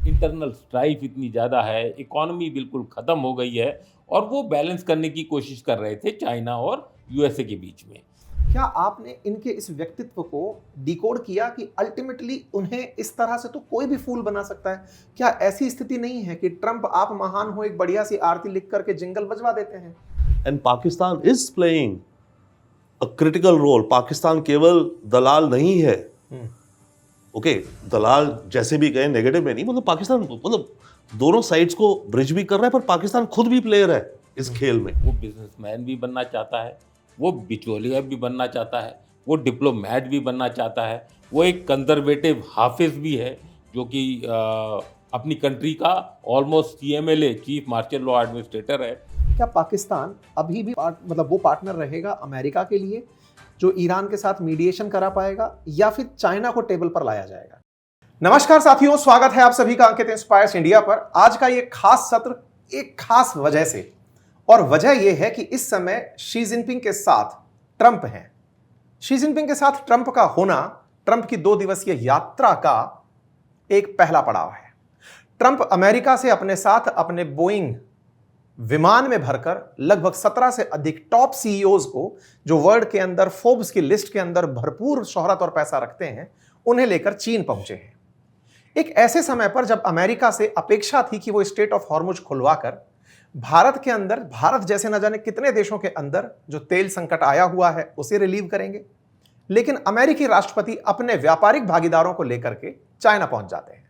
Internal strife इतनी ज़्यादा है, इकॉनमी बिल्कुल ख़त्म हो गई है और वो बैलेंस करने की कोशिश कर रहे थे चाइना और यूएसए के बीच में। क्या आपने इनके इस व्यक्तित्व को डिकोड किया कि अल्टीमेटली उन्हें इस तरह से तो कोई भी फूल बना सकता है? क्या ऐसी स्थिति नहीं है कि ट्रंप आप महान हो एक बढ़िया सी आरती लिख करके जिंगल बजवा देते हैं? And Pakistan is playing a critical role. Pakistan केवल दलाल नहीं है। ओके, दलाल जैसे भी कहें नेगेटिव में नहीं, मतलब पाकिस्तान मतलब दोनों साइड्स को ब्रिज भी कर रहा है, पर पाकिस्तान खुद भी प्लेयर है इस खेल में। वो बिजनेसमैन भी बनना चाहता है, वो बिचौलिया भी बनना चाहता है, वो डिप्लोमैट भी बनना चाहता है, वो एक कंजर्वेटिव हाफिज भी है जो कि अपनी कंट्री का almost CMLA, chief marshal law administrator है। क्या पाकिस्तान अभी भी मतलब वो पार्टनर रहेगा अमेरिका के लिए जो ईरान के साथ मीडिएशन करा पाएगा, या फिर चाइना को टेबल पर लाया जाएगा? नमस्कार साथियों, स्वागत है आप सभी का अंकित इंस्पायर्स इंडिया पर। आज का ये खास सत्र एक खास वजह से, और वजह यह है कि इस समय शी जिनपिंग के साथ ट्रंप हैं। शी जिनपिंग के साथ ट्रंप का होना ट्रंप की 2 दिवसीय यात्रा का एक पहला पड़ाव है। ट्रंप अमेरिका से अपने साथ अपने बोइंग विमान में भरकर लगभग 17 से अधिक टॉप CEOs को, जो वर्ल्ड के अंदर फोर्ब्स की लिस्ट के अंदर भरपूर शोहरत और पैसा रखते हैं, उन्हें लेकर चीन पहुंचे हैं। एक ऐसे समय पर जब अमेरिका से अपेक्षा थी कि वो स्ट्रेट ऑफ हॉर्मुज खुलवाकर भारत के अंदर, भारत जैसे न जाने कितने देशों के अंदर जो तेल संकट आया हुआ है उसे रिलीव करेंगे, लेकिन अमेरिकी राष्ट्रपति अपने व्यापारिक भागीदारों को लेकर के चाइना पहुंच जाते हैं।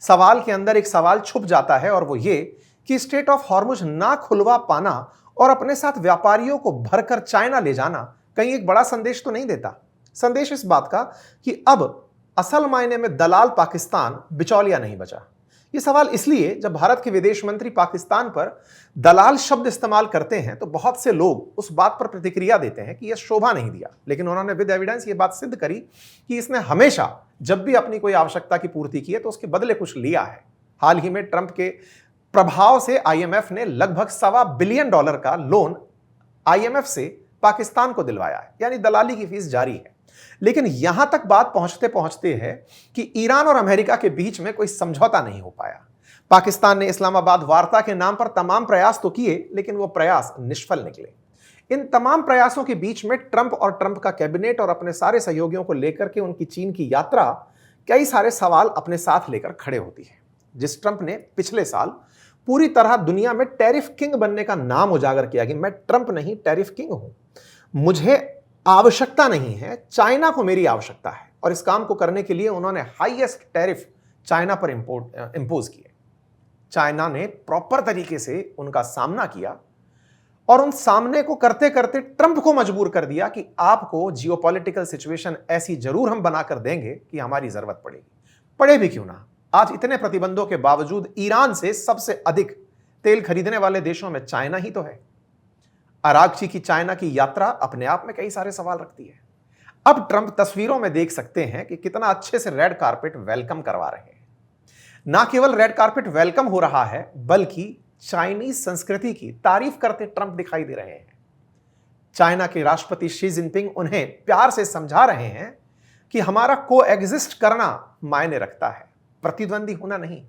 सवाल के अंदर एक सवाल छुप जाता है, और वो ये कि स्ट्रेट ऑफ हॉर्मुज ना खुलवा पाना और अपने साथ व्यापारियों को भरकर चाइना ले जाना कहीं एक बड़ा संदेश तो नहीं देता? संदेश इस बात का कि अब असल मायने में दलाल पाकिस्तान बिचौलिया नहीं बचा। यह सवाल इसलिए, जब भारत के विदेश मंत्री पाकिस्तान पर दलाल शब्द इस्तेमाल करते हैं तो बहुत से लोग उस बात पर प्रतिक्रिया देते हैं कि यह शोभा नहीं दिया, लेकिन उन्होंने विद एविडेंस ये बात सिद्ध करी कि इसने हमेशा जब भी अपनी कोई आवश्यकता की पूर्ति की है तो उसके बदले कुछ लिया है। हाल ही में ट्रंप के प्रभाव से IMF ने लगभग $1.25 बिलियन का लोन IMF से पाकिस्तान को दिलवाया है, यानी दलाली की फीस जारी है। लेकिन यहां तक बात पहुंचते पहुंचते है कि ईरान और अमेरिका के बीच में कोई समझौता नहीं हो पाया। पाकिस्तान ने इस्लामाबाद वार्ता के नाम पर तमाम प्रयास तो किए, लेकिन वो प्रयास निष्फल निकले। इन तमाम प्रयासों के बीच में ट्रंप और ट्रंप का कैबिनेट और अपने सारे सहयोगियों को लेकर के उनकी चीन की यात्रा कई सारे सवाल अपने साथ लेकर खड़े होती है। जिस ट्रंप ने पिछले साल पूरी तरह दुनिया में टैरिफ किंग बनने का नाम उजागर किया कि मैं ट्रंप नहीं टैरिफ किंग हूं, मुझे आवश्यकता नहीं है, चाइना को मेरी आवश्यकता है, और इस काम को करने के लिए उन्होंने हाईएस्ट टैरिफ चाइना पर इंपोज किए। चाइना ने प्रॉपर तरीके से उनका सामना किया, और उन सामने को करते करते ट्रंप को मजबूर कर दिया कि आपको जियोपॉलिटिकल सिचुएशन ऐसी जरूर हम बनाकर देंगे कि हमारी जरूरत पड़ेगी, पड़े भी क्यों ना। आज इतने प्रतिबंधों के बावजूद ईरान से सबसे अधिक तेल खरीदने वाले देशों में चाइना ही तो है। अरागची की चाइना की यात्रा अपने आप में कई सारे सवाल रखती है। अब ट्रंप तस्वीरों में देख सकते हैं कि कितना अच्छे से रेड कारपेट वेलकम करवा रहे हैं। ना केवल रेड कारपेट वेलकम हो रहा है, बल्कि चाइनीज संस्कृति की तारीफ करते ट्रंप दिखाई दे रहे हैं। चाइना के राष्ट्रपति शी जिनपिंग उन्हें प्यार से समझा रहे हैं कि हमारा कोएग्जिस्ट करना मायने रखता है, प्रतिद्वंदी होना नहीं।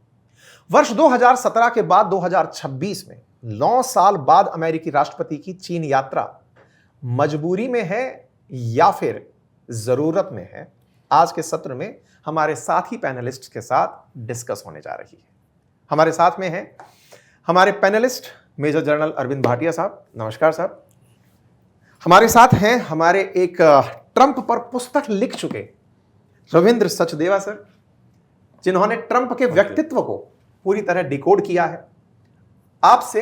वर्ष 2017 के बाद 2026 में 9 साल बाद अमेरिकी राष्ट्रपति की चीन यात्रा मजबूरी में है या फिर जरूरत में है? आज के सत्र में हमारे साथी पैनलिस्ट के साथ डिस्कस होने जा रही है। हमारे साथ में है हमारे panelist major general Arvind Bhatia साहब। नमस्कार साहब। हमारे साथ हैं हमारे एक ट्रंप पर पुस्तक लिख चुके रविंद्र सचदेवा सर, जिन्होंने ट्रंप के व्यक्तित्व को पूरी तरह डिकोड किया है। आपसे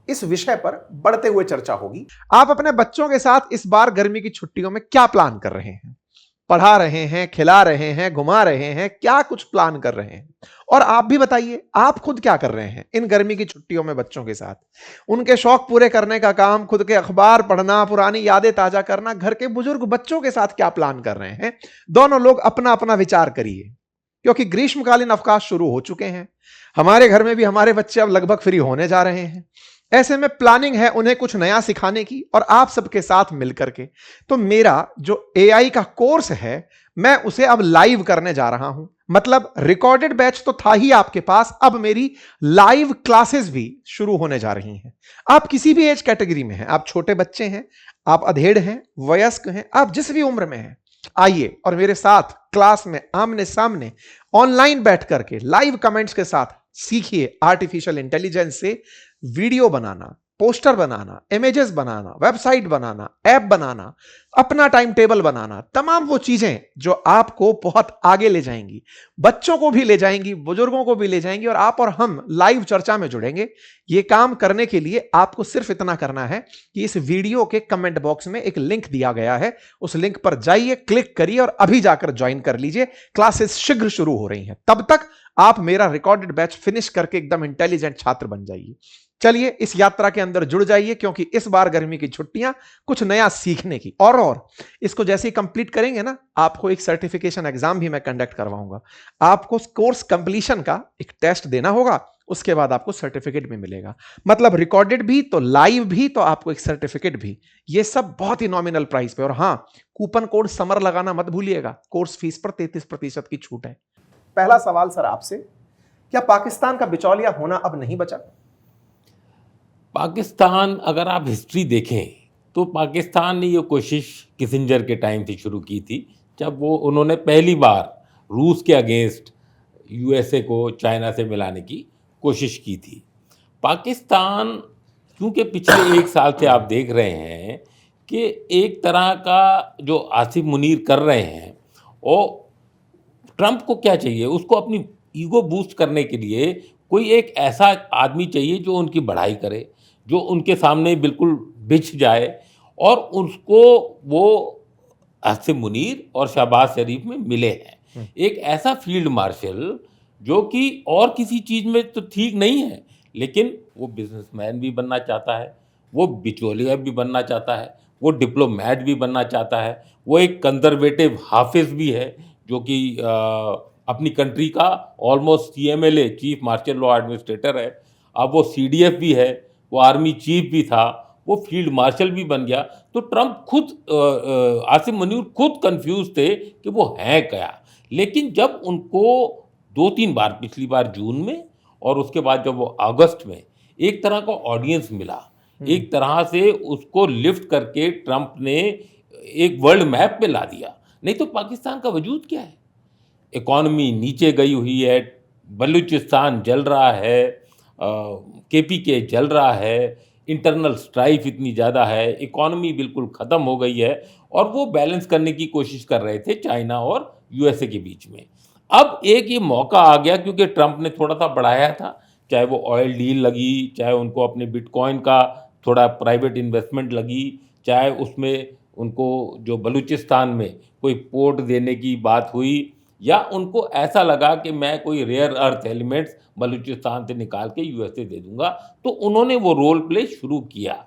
इस विषय पर बढ़ते हुए चर्चा होगी। आप अपने बच्चों के साथ इस बार गर्मी की छुट्टियों में क्या प्लान कर रहे हैं? पढ़ा रहे हैं, खिला रहे हैं, घुमा रहे हैं, क्या कुछ प्लान कर रहे हैं? और आप भी बताइए, आप खुद क्या कर रहे हैं इन गर्मी की छुट्टियों में बच्चों के साथ? उनके शौक पूरे करने का काम, खुद के अखबार पढ़ना, पुरानी यादें ताजा करना, घर के बुजुर्ग बच्चों के साथ क्या प्लान कर रहे हैं? दोनों लोग अपना अपना विचार करिए, क्योंकि ग्रीष्मकालीन अवकाश शुरू हो चुके हैं। हमारे घर में भी हमारे बच्चे अब लगभग फ्री होने जा रहे हैं। ऐसे में प्लानिंग है उन्हें कुछ नया सिखाने की, और आप सबके साथ मिलकर के। तो मेरा जो AI का कोर्स है, मैं उसे अब लाइव करने जा रहा हूं। मतलब रिकॉर्डेड बैच तो था ही आपके पास, अब मेरी लाइव क्लासेस भी शुरू होने जा रही हैं। आप किसी भी एज कैटेगरी में हैं, आप छोटे बच्चे हैं, आप अधेड़ हैं, वयस्क हैं, आप जिस भी उम्र में हैं, आइए और मेरे साथ क्लास में आमने सामने ऑनलाइन बैठ करके लाइव कमेंट्स के साथ सीखिए आर्टिफिशियल इंटेलिजेंस से वीडियो बनाना, पोस्टर बनाना, इमेजेस बनाना, वेबसाइट बनाना, ऐप बनाना, अपना टाइम टेबल बनाना, तमाम वो चीजें जो आपको बहुत आगे ले जाएंगी, बच्चों को भी ले जाएंगी, बुजुर्गों को भी ले जाएंगी, और आप और हम लाइव चर्चा में जुड़ेंगे। ये काम करने के लिए आपको सिर्फ इतना करना है कि इस वीडियो के कमेंट बॉक्स में एक लिंक दिया गया है, उस लिंक पर जाइए, क्लिक करिए और अभी जाकर ज्वाइन कर लीजिए। क्लासेस शीघ्र शुरू हो रही हैं, तब तक आप मेरा रिकॉर्डेड बैच फिनिश करके एकदम इंटेलिजेंट छात्र बन जाइए। चलिए इस यात्रा के अंदर जुड़ जाइए, क्योंकि इस बार गर्मी की छुट्टियां कुछ नया सीखने की, और इसको जैसे ही कंप्लीट करेंगे ना, आपको एक सर्टिफिकेशन एग्जाम भी मैं कंडक्ट करवाऊंगा। आपको कोर्स कंप्लीशन का एक टेस्ट देना होगा, उसके बाद आपको सर्टिफिकेट भी मिलेगा। मतलब रिकॉर्डेड भी तो लाइव भी तो आपको एक सर्टिफिकेट भी, ये सब बहुत ही नॉमिनल प्राइस पे। और हां, कूपन कोड समर लगाना मत भूलिएगा, कोर्स फीस पर 33% की छूट है। पहला सवाल सर आपसे, क्या पाकिस्तान का बिचौलिया होना अब नहीं बचा? पाकिस्तान, अगर आप हिस्ट्री देखें तो पाकिस्तान ने ये कोशिश किसिंजर के टाइम से शुरू की थी, जब उन्होंने पहली बार रूस के अगेंस्ट यूएसए को चाइना से मिलाने की कोशिश की थी। पाकिस्तान, क्योंकि पिछले एक साल से आप देख रहे हैं कि एक तरह का जो आसिफ मुनीर कर रहे हैं, और ट्रंप को क्या चाहिए, उसको अपनी ईगो बूस्ट करने के लिए कोई एक ऐसा आदमी चाहिए जो उनकी बढ़ाई करे, जो उनके सामने बिल्कुल बिछ जाए, और उसको वो आसिफ मुनीर और शहबाज शरीफ में मिले हैं। एक ऐसा फील्ड मार्शल जो कि और किसी चीज़ में तो ठीक नहीं है, लेकिन वो बिजनेसमैन भी बनना चाहता है, वो बिचौलिया भी बनना चाहता है, वो डिप्लोमैट भी बनना चाहता है, वो एक कंजर्वेटिव हाफिज भी है, जो कि अपनी कंट्री का almost CMLA, chief marshal law administrator है। अब वो CDF भी है, वो आर्मी चीफ भी था, वो फील्ड मार्शल भी बन गया। तो ट्रंप खुद, आसिफ मुनीर खुद कंफ्यूज थे कि वो हैं क्या। लेकिन जब उनको 2-3 बार, पिछली बार जून में और उसके बाद जब वो अगस्त में एक तरह का ऑडियंस मिला, एक तरह से उसको लिफ्ट करके ट्रंप ने एक वर्ल्ड मैप पे ला दिया। नहीं तो पाकिस्तान का वजूद क्या है? इकॉनमी नीचे गई हुई है, बलूचिस्तान जल रहा है, KPK जल रहा है, इंटरनल स्ट्राइफ इतनी ज़्यादा है, इकॉनमी बिल्कुल ख़त्म हो गई है, और वो बैलेंस करने की कोशिश कर रहे थे चाइना और यूएसए के बीच में। अब एक ये मौका आ गया, क्योंकि ट्रंप ने थोड़ा सा बढ़ाया था, चाहे वो ऑयल डील लगी, चाहे उनको अपने बिटकॉइन का थोड़ा प्राइवेट इन्वेस्टमेंट लगी, चाहे उसमें उनको जो बलूचिस्तान में कोई पोर्ट देने की बात हुई, या उनको ऐसा लगा कि मैं कोई रेयर अर्थ एलिमेंट्स बलूचिस्तान से निकाल के यूएसए दे दूंगा, तो उन्होंने वो रोल प्ले शुरू किया।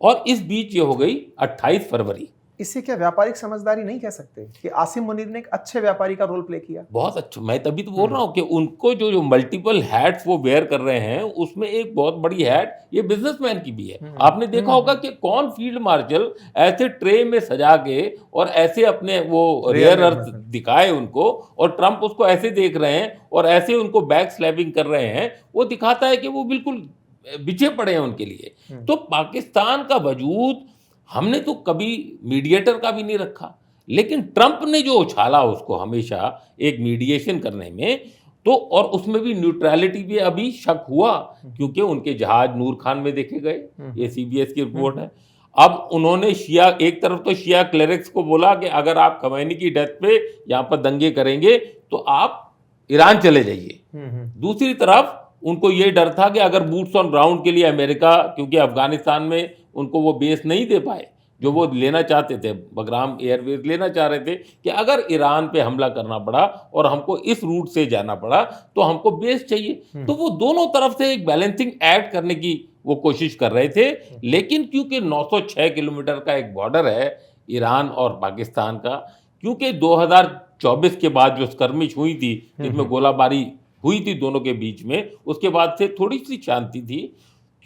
और इस बीच ये हो गई 28 फरवरी। इससे क्या व्यापारिक समझदारी नहीं कह सकते कि आसिम मुनीर ने एक अच्छे व्यापारी का रोल प्ले किया? बहुत अच्छा, मैं तभी तो बोल रहा हूँ कि उनको जो मल्टीपल हैट्स वो वेयर कर रहे हैं, उसमें एक बहुत बड़ी हैट ये बिजनेसमैन की भी है। आपने देखा होगा कि कौन फील्ड मार्शल ऐसे ट्रे में सजा के और ऐसे अपने वो रेयर अर्थ दिखाए उनको, और ट्रंप उसको ऐसे देख रहे हैं और ऐसे उनको बैक स्लैबिंग कर रहे हैं, वो दिखाता है कि वो बिल्कुल बिछे पड़े हैं उनके लिए। तो पाकिस्तान का वजूद हमने तो कभी मीडिएटर का भी नहीं रखा, लेकिन ट्रंप ने जो उछाला उसको हमेशा एक मीडिएशन करने में, तो और उसमें भी न्यूट्रलिटी भी अभी शक हुआ, क्योंकि उनके जहाज नूर खान में देखे गए, ये CBS की रिपोर्ट है। अब उन्होंने शिया, एक तरफ तो शिया क्लेरिक्स को बोला कि अगर आप खमैनी की डेथ पे यहाँ पर दंगे करेंगे तो आप ईरान चले जाइए। दूसरी तरफ उनको ये डर था कि अगर बूट्स ऑन ग्राउंड के लिए अमेरिका, क्योंकि अफगानिस्तान में उनको वो बेस नहीं दे पाए जो वो लेना चाहते थे, बगराम एयरवेज लेना चाह रहे थे, कि अगर ईरान पे हमला करना पड़ा और हमको इस रूट से जाना पड़ा तो हमको बेस चाहिए। तो वो दोनों तरफ से एक बैलेंसिंग एक्ट करने की वो कोशिश कर रहे थे। लेकिन क्योंकि 906 किलोमीटर का एक बॉर्डर है ईरान और पाकिस्तान का, क्योंकि 2024 के बाद जो स्कर्मिश हुई थी, जिसमें गोलाबारी हुई थी दोनों के बीच में, उसके बाद से थोड़ी सी शांति थी,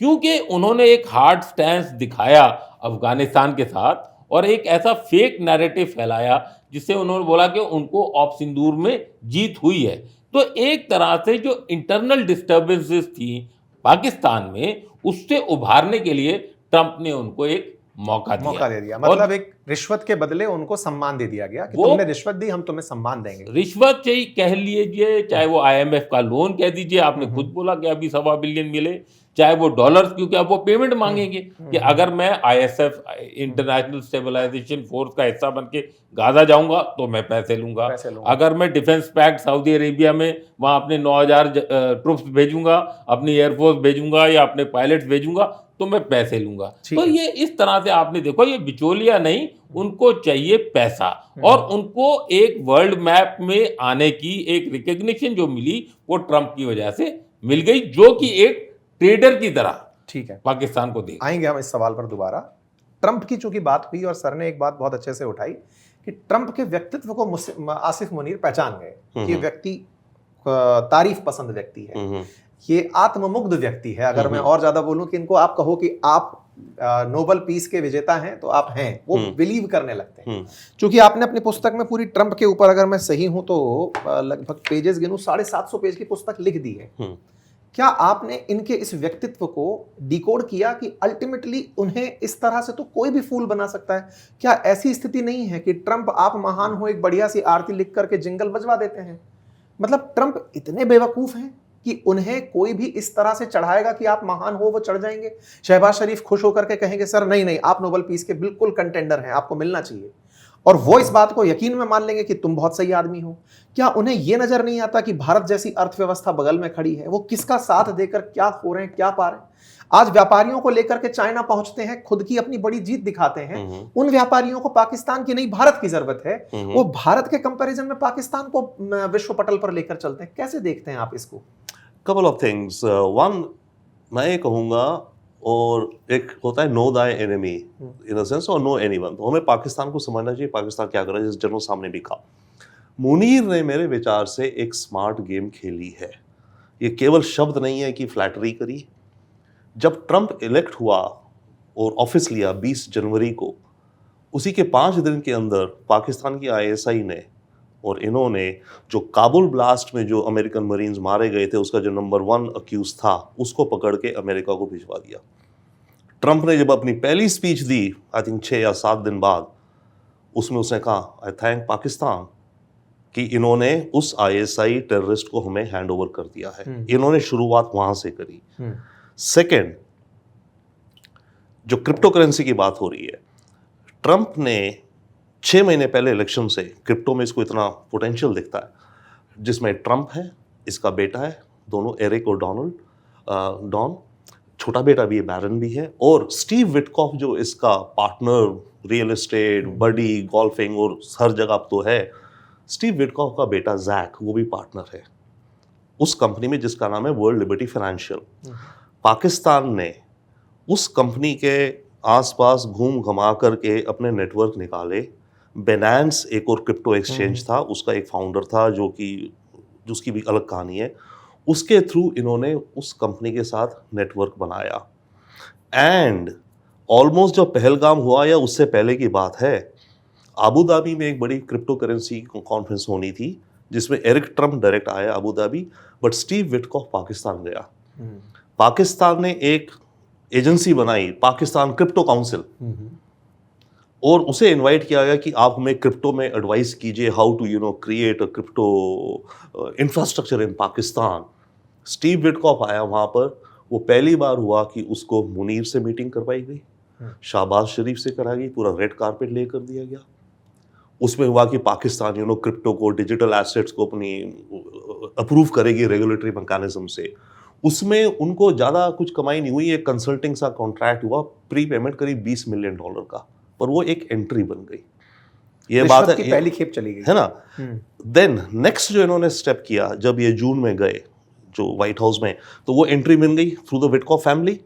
क्योंकि उन्होंने एक हार्ड स्टैंस दिखाया अफगानिस्तान के साथ, और एक ऐसा फेक नैरेटिव फैलाया जिससे उन्होंने बोला कि उनको ऑप सिंदूर में जीत हुई है। तो एक तरह से जो इंटरनल डिस्टर्बेंसेस थी पाकिस्तान में, उससे उभारने के लिए ट्रंप ने उनको एक मौका दे दिया। और मतलब एक रिश्वत के बदले उनको सम्मान दे दिया गया कि वो- तुमने रिश्वत दी, हम तुम्हें सम्मान देंगे। रिश्वत चाहिए कह लीजिए, चाहे वो IMF का लोन कह दीजिए, आपने खुद बोला कि अभी 1.25 बिलियन मिले, चाहे वो डॉलर्स, क्योंकि अब वो पेमेंट मांगेंगे कि अगर मैं ISF इंटरनेशनल स्टेबलाइजेशन फोर्स का हिस्सा बन के गाजा जाऊंगा तो मैं पैसे लूंगा, अगर मैं डिफेंस पैक्ट सऊदी अरेबिया में वहां अपने 9,000 ट्रुप्स भेजूंगा, अपनी एयरफोर्स भेजूंगा या अपने पायलट्स भेजूंगा तो मैं पैसे लूंगा। तो ये इस तरह से आपने देखो, ये बिचौलिया नहीं, उनको चाहिए पैसा, और उनको एक वर्ल्ड मैप में आने की एक रिकग्निशन जो मिली वो ट्रंप की वजह से मिल गई, जो कि एक ट्रेडर की तरह ठीक है, पाकिस्तान को दे। आएंगे हम इस सवाल पर दोबारा। ट्रंप की चूंकि बात हुई और सर ने एक बात बहुत अच्छे से उठाई कि ट्रंप के व्यक्तित्व को आसिफ मुनीर पहचान गए कि व्यक्ति तारीफ पसंद व्यक्ति है, ये आत्ममुग्ध व्यक्ति है। अगर मैं और ज्यादा बोलूं कि इनको आप कहो कि आप नोबेल पीस के विजेता हैं तो आप हैं, वो बिलीव करने लगते हैं। क्योंकि आपने अपनी पुस्तक में पूरी ट्रंप के ऊपर, अगर मैं सही हूं तो लगभग पेजेस गिनूं 750 पेज की पुस्तक लिख दी है। क्या आपने इनके इस व्यक्तित्व को डिकोड किया कि अल्टीमेटली उन्हें इस तरह से तो कोई भी फूल बना सकता है? क्या ऐसी स्थिति नहीं है कि ट्रंप आप महान हो एक बढ़िया सी आरती लिख करके जिंगल बजवा देते हैं? मतलब ट्रंप इतने बेवकूफ हैं कि उन्हें कोई भी इस तरह से चढ़ाएगा कि आप महान हो, वो चढ़ जाएंगे। शहबाज शरीफ खुश होकर के कहेंगे सर नहीं नहीं, आप नोबेल पीस के बिल्कुल कंटेंडर हैं, आपको मिलना चाहिए, और वो इस बात को यकीन में मान लेंगे कि तुम बहुत सही आदमी हो। क्या उन्हें यह नजर नहीं आता कि भारत जैसी अर्थव्यवस्था बगल में खड़ी है, वो किसका साथ देकर क्या हो रहे हैं, क्या पा रहे हैं? आज व्यापारियों को लेकर के चाइना पहुंचते हैं, खुद की अपनी बड़ी जीत दिखाते हैं। उन व्यापारियों को पाकिस्तान की नहीं भारत की जरूरत है। वो भारत के कंपैरिजन में पाकिस्तान को विश्व पटल पर लेकर चलते हैं। कैसे देखते हैं आप इसको? Couple of things. वन, मैं ये कहूँगा, और एक होता है no Dai enemy in a sense, और नो एनीवन। तो हमें पाकिस्तान को समझना चाहिए, पाकिस्तान क्या कर रहा है, जिस जनरल सामने भी कहा। मुनीर ने मेरे विचार से एक स्मार्ट गेम खेली है। ये केवल शब्द नहीं है कि फ्लैटरी करी। जब ट्रंप इलेक्ट हुआ और ऑफिस लिया 20 जनवरी को, उसी के 5 दिन के अंदर पाकिस्तान की ISI ने और इन्होंने जो काबुल ब्लास्ट में जो अमेरिकन मरीन्स मारे गए थे, उसका जो नंबर 1 अक्यूज था, उसको पकड़ के अमेरिका को भिजवा दिया। ट्रंप ने जब अपनी पहली स्पीच दी, आई थिंक 6 या 7 दिन बाद, उसमें उसने कहा आई थैंक पाकिस्तान कि इन्होंने उस ISI टेररिस्ट को हमें हैंड ओवर कर दिया है। इन्होंने शुरुआत वहां से करी। सेकेंड, जो क्रिप्टो करेंसी की बात हो रही है, ट्रंप ने 6 महीने पहले इलेक्शन से क्रिप्टो में इसको इतना पोटेंशियल दिखता है, जिसमें ट्रंप है, इसका बेटा है, दोनों एरिक और डॉन, छोटा बेटा भी है, बैरन भी है, और स्टीव विटकॉफ जो इसका पार्टनर, रियल एस्टेट, बडी, गोल्फिंग और हर जगह तो है। स्टीव विटकॉफ का बेटा जैक, वो भी पार्टनर है उस कंपनी में जिसका नाम है वर्ल्ड लिबर्टी फाइनेंशियल। पाकिस्तान ने उस कंपनी के आसपास घूम घमा करके अपने नेटवर्क निकाले। बेनांस एक और क्रिप्टो एक्सचेंज था, उसका एक फाउंडर था जिसकी भी अलग कहानी है। उसके थ्रू इन्होंने उस कंपनी के साथ नेटवर्क बनाया। एंड ऑलमोस्ट जब पहलगाम हुआ या उससे पहले की बात है, अबू धाबी में एक बड़ी क्रिप्टो करेंसी कॉन्फ्रेंस होनी थी, जिसमें एरिक ट्रंप डायरेक्ट आया Abu Dhabi, but Steve Witkoff Pakistan गया। पाकिस्तान ने एक एजेंसी बनाई, पाकिस्तान क्रिप्टो काउंसिल, और उसे इनवाइट किया गया कि आप हमें क्रिप्टो में एडवाइस कीजिए, how to create a crypto infrastructure in Pakistan. Steve Witkoff आया वहाँ पर। वो पहली बार हुआ कि उसको मुनीर से मीटिंग करवाई गई, शहबाज शरीफ से कराई गई, पूरा रेड कारपेट ले कर दिया गया। उसमें हुआ कि पाकिस्तान क्रिप्टो को, डिजिटल एसेट्स को अपनी अप्रूव करेगी रेगुलेटरी मैकेनिज्म से। उसमें उनको ज़्यादा कुछ कमाई नहीं हुई। एक कंसल्टिंग सा कॉन्ट्रैक्ट हुआ, प्री पेमेंट करीब $20 मिलियन का, पर वो एक एंट्री बन गई। ये बात है, पहली खेप चली गई, है ना। देन नेक्स्ट जो इन्होंने स्टेप किया, जब ये जून में गए जो व्हाइट हाउस में, तो वो एंट्री बन गई through the Witkoff family.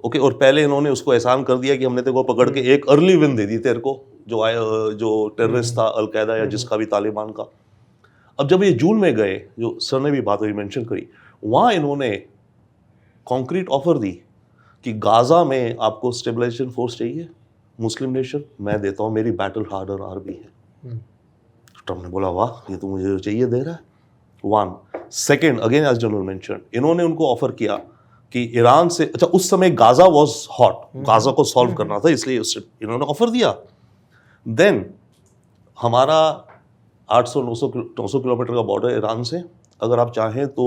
Okay, और पहले इन्होंने उसको एहसान कर दिया कि हमने तेरे को पकड़ के एक अर्ली विन दे दी तेरे को, जो टेररिस्ट था अलकायदा या जिसका भी, तालिबान का। अब जब ये जून में गए, जो सर ने भी बात हुई मेंशन करी, वहाँ इन्होंने कॉन्क्रीट ऑफर दी कि गाजा में आपको स्टेबलाइजेशन फोर्स चाहिए, मुस्लिम नेशन, मैं देता हूँ मेरी बैटल हार्डर आर्मी है। ट्रम्प ने बोला वाह, ये तो मुझे जो चाहिए दे रहा है। One second, again as general mention, इन्होंने उनको ऑफर किया कि ईरान से, अच्छा उस समय गाजा वॉज हॉट, गाजा को सॉल्व करना था, इसलिए उससे इन्होंने ऑफर दिया। देन हमारा 800-900 किलोमीटर का बॉर्डर ईरान से, अगर आप चाहें तो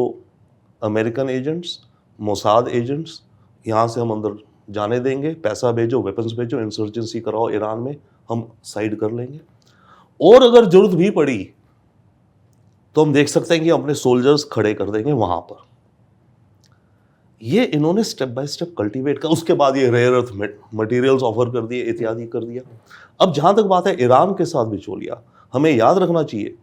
अमेरिकन एजेंट्स, मोसाद एजेंट्स यहाँ से हम अंदर जाने देंगे, पैसा भेजो, वेपन्स भेजो, इंसर्जेंसी कराओ ईरान में, हम साइड कर लेंगे। और अगर जरूरत भी पड़ी तो हम देख सकते हैं कि अपने सोल्जर्स खड़े कर देंगे वहां पर। ये इन्होंने स्टेप बाय स्टेप कल्टीवेट कर, उसके बाद ये रेयर अर्थ मटेरियल्स ऑफर कर दिए, इत्यादि कर दिया। अब जहां तक बात है ईरान के साथ बिचौलिया, हमें याद रखना चाहिए